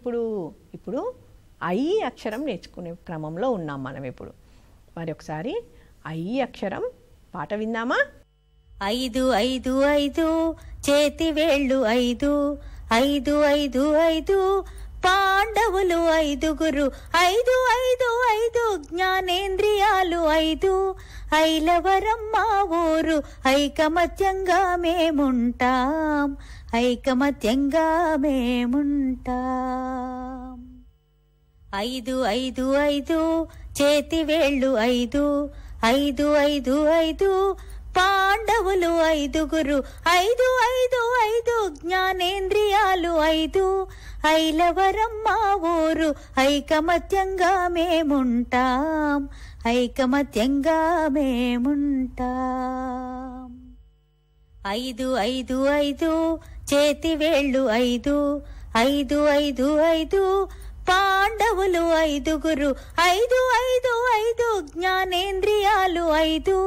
ఇప్పుడు ఐ అక్షరం నేర్చుకునే క్రమంలో ఉన్నాం మనం ఇప్పుడు. మరి ఒకసారి ఐ అక్షరం పాట విందామా? 5 5 5 చేతి వేళ్ళు 5 5 5 5 పాండవులు 5గురు 5 5 5 జ్ఞానేంద్రియాలు 5 ఐలవరం మా ఊరు ఐకమత్యంగా మేముంటాం 5 5 5 చేతి వేళ్ళు 5 5 5 5 పాండవులు 5గురు 5 5 5 జ్ఞానేంద్రియాలు 5 ఐలవరం మా ఊరు ఐకమత్యంగా మేముంటాం 5 5 5 చేతి వేళ్ళు 5 5 5 5 పాండవులు 5గురు 5 5 5 జ్ఞానేంద్రియాలు 5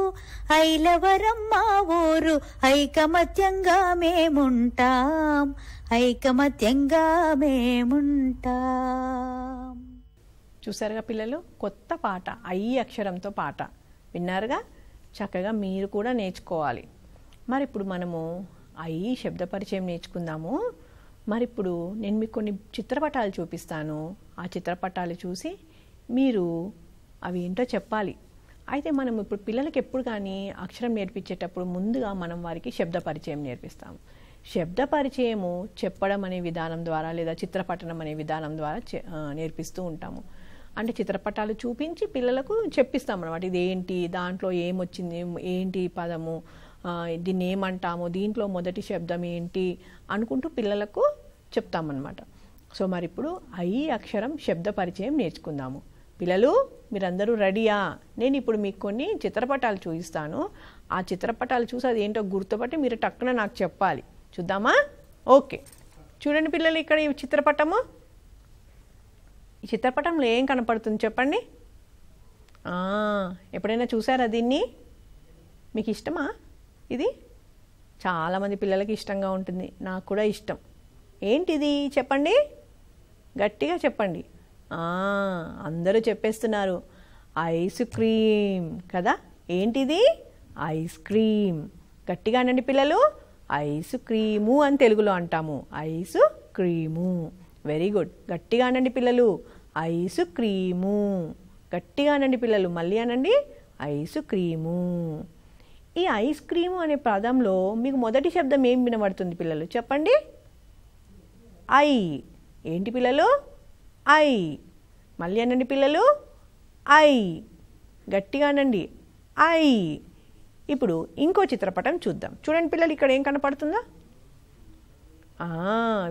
ఐలవరం మా ఊరు ఐకమత్యంగా మేముంటాం 5 చూసారుగా పిల్లలు, కొత్త పాట ఐ అక్షరంతో పాట విన్నారుగా. చక్కగా మీరు కూడా నేర్చుకోవాలి. మరి ఇప్పుడు మనము ఐ శబ్ద పరిచయం నేర్చుకుందాము. మరి ఇప్పుడు నేను మీకు కొన్ని చిత్రపటాలు చూపిస్తాను. ఆ చిత్రపటాలు చూసి మీరు అవి ఏంటో చెప్పాలి. అయితే మనం ఇప్పుడు పిల్లలకి ఎప్పుడు కానీ అక్షరం నేర్పించేటప్పుడు ముందుగా మనం వారికి శబ్ద పరిచయం నేర్పిస్తాము. శబ్ద పరిచయము చెప్పడం అనే విధానం ద్వారా లేదా చిత్రపటనం అనే విధానం ద్వారా నేర్పిస్తూ ఉంటాము. అంటే చిత్రపటాలు చూపించి పిల్లలకు చెప్పిస్తాం అన్నమాట. ఇది ఏంటి, దాంట్లో ఏమొచ్చింది, ఏంటి పదము, దీన్ని ఏమంటాము, దీంట్లో మొదటి శబ్దం ఏంటి అనుకుంటూ పిల్లలకు చెప్తామన్నమాట. సో మరి ఇప్పుడు ఐ అక్షరం శబ్ద పరిచయం నేర్చుకుందాము. పిల్లలు మీరందరూ రెడీయా? నేను ఇప్పుడు మీకు కొన్ని చిత్రపటాలు చూపిస్తాను. ఆ చిత్రపటాలు చూసి అది ఏంటో గుర్తుపట్టి మీరు టక్కున నాకు చెప్పాలి. చూద్దామా? ఓకే, చూడండి పిల్లలు, ఇక్కడ ఈ చిత్రపటము, ఈ చిత్రపటంలో ఏం కనపడుతుంది చెప్పండి. ఎప్పుడైనా చూసారా దీన్ని? మీకు ఇష్టమా? ఇది చాలామంది పిల్లలకి ఇష్టంగా ఉంటుంది, నాకు కూడా ఇష్టం. ఏంటిది చెప్పండి, గట్టిగా చెప్పండి. అందరూ చెప్పేస్తున్నారు, ఐస్ క్రీమ్ కదా. ఏంటిది? Ice cream. గట్టిగా అనండి పిల్లలు. ఐస్ క్రీము అని తెలుగులో అంటాము. Ice cream. Very good. గట్టిగా అనండి పిల్లలు. Ice cream. గట్టిగా అనండి పిల్లలు. మళ్ళీ అనండి, ఐస్ క్రీము. ఈ ఐస్ క్రీము అనే పదంలో మీకు మొదటి శబ్దం ఏం వినబడుతుంది పిల్లలు చెప్పండి? ఐ. ఏంటి పిల్లలు? ఐ. మళ్ళీ అనండి పిల్లలు. ఐ. గట్టిగా అనండి, ఐ. ఇప్పుడు ఇంకో చిత్రపటం చూద్దాం. చూడండి పిల్లలు, ఇక్కడ ఏం కనపడుతుందా?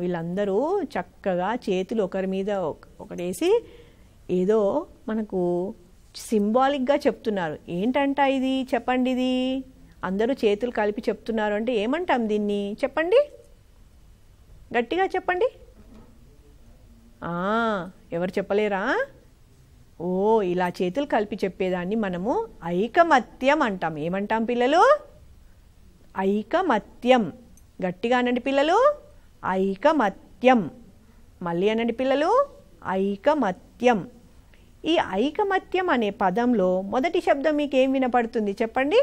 వీళ్ళందరూ చక్కగా చేతులు ఒకరి మీద ఒకటేసి ఏదో మనకు సింబాలిక్గా చెప్తున్నారు. ఏంటంట ఇది చెప్పండి? ఇది అందరూ చేతులు కలిపి చెప్తున్నారు అంటే ఏమంటాం దీన్ని చెప్పండి? గట్టిగా చెప్పండి. ఎవరు చెప్పలేరా? ఇలా చేతులు కలిపి చెప్పేదాన్ని మనము ఐకమత్యం అంటాం. ఏమంటాం పిల్లలు? ఐకమత్యం. గట్టిగా అనండి పిల్లలు. ఐకమత్యం. మళ్ళీ అనండి పిల్లలు. ఐకమత్యం. ఈ ఐకమత్యం అనే పదంలో మొదటి శబ్దం మీకు ఏం వినపడుతుంది చెప్పండి?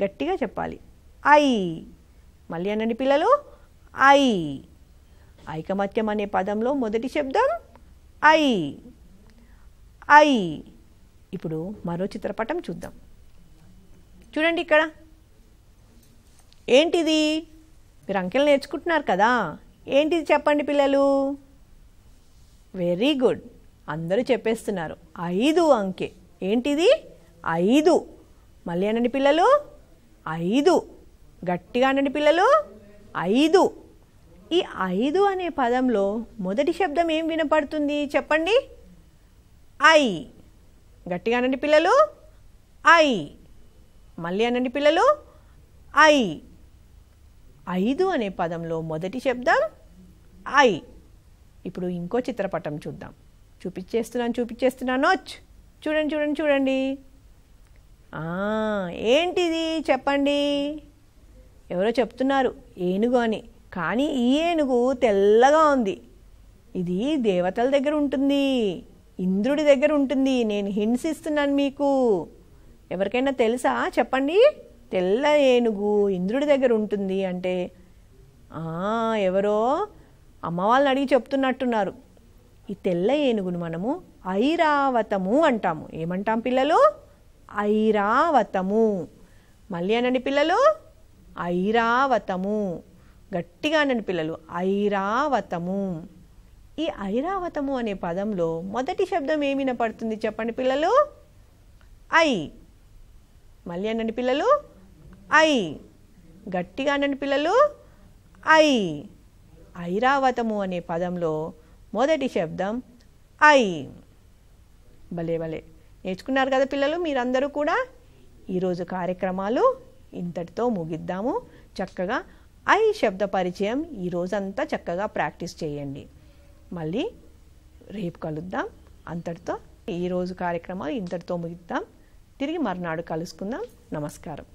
గట్టిగా చెప్పాలి. ఐ. మళ్ళీ అనండి పిల్లలు. ఐ. ఐకమత్యం అనే పదంలో మొదటి శబ్దం ఐ. ఐ. ఇప్పుడు మరో చిత్రపటం చూద్దాం. చూడండి ఇక్కడ ఏంటిది? మీరు అంకెలు నేర్చుకుంటున్నారు కదా, ఏంటిది చెప్పండి పిల్లలు? వెరీ గుడ్, అందరూ చెప్పేస్తున్నారు. 5 అంకె. ఏంటిది? 5. మళ్ళీ అనండి పిల్లలు. 5. గట్టిగా అనండి పిల్లలు. 5. ఈ 5 అనే పదంలో మొదటి శబ్దం ఏం వినపడుతుంది చెప్పండి? ఐ. గట్టిగా అనండి పిల్లలు. ఐ. మళ్ళీ అనండి పిల్లలు. ఐ. 5 అనే పదంలో మొదటి శబ్దం ఐ. ఇప్పుడు ఇంకో చిత్రపటం చూద్దాం. చూపించేస్తున్నాను. చూడండి చూడండి చూడండి. ఏంటిది చెప్పండి? ఎవరో చెప్తున్నారు ఏనుగు అని, కానీ ఈ ఏనుగు తెల్లగా ఉంది. ఇది దేవతల దగ్గర ఉంటుంది, ఇంద్రుడి దగ్గర ఉంటుంది. నేను హింట్స్ ఇస్తున్నాను మీకు. ఎవరికైనా తెలుసా చెప్పండి? తెల్ల ఏనుగు ఇంద్రుడి దగ్గర ఉంటుంది అంటే ఎవరో అమ్మ వాళ్ళని అడిగి చెప్తున్నట్టున్నారు. ఈ తెల్ల ఏనుగును మనము ఐరావతము అంటాము. ఏమంటాం పిల్లలు? ఐరావతము. మళ్ళీ అనండి పిల్లలు. ఐరావతము. గట్టిగా అనండి పిల్లలు. ఐరావతము. ఈ ఐరావతము అనే పదంలో మొదటి శబ్దం ఏమి వినపడుతుంది చెప్పండి పిల్లలు? ఐ. మళ్ళీ అనండి పిల్లలు. ఐ. గట్టిగా అనండి పిల్లలు. ఐ. ఐరావతము అనే పదంలో మొదటి శబ్దం ఐ. భలే భలే నేర్చుకున్నారు కదా పిల్లలు మీరందరూ కూడా. ఈరోజు కార్యక్రమాలు ఇంతటితో ముగిద్దాము. చక్కగా ఐ శబ్ద పరిచయం ఈరోజంతా చక్కగా ప్రాక్టీస్ చేయండి. మళ్ళీ రేపు కలుద్దాం. అంతటితో ఈరోజు కార్యక్రమాలు ఇంతటితో ముగిద్దాం. తిరిగి మర్నాడు కలుసుకుందాం. నమస్కారం.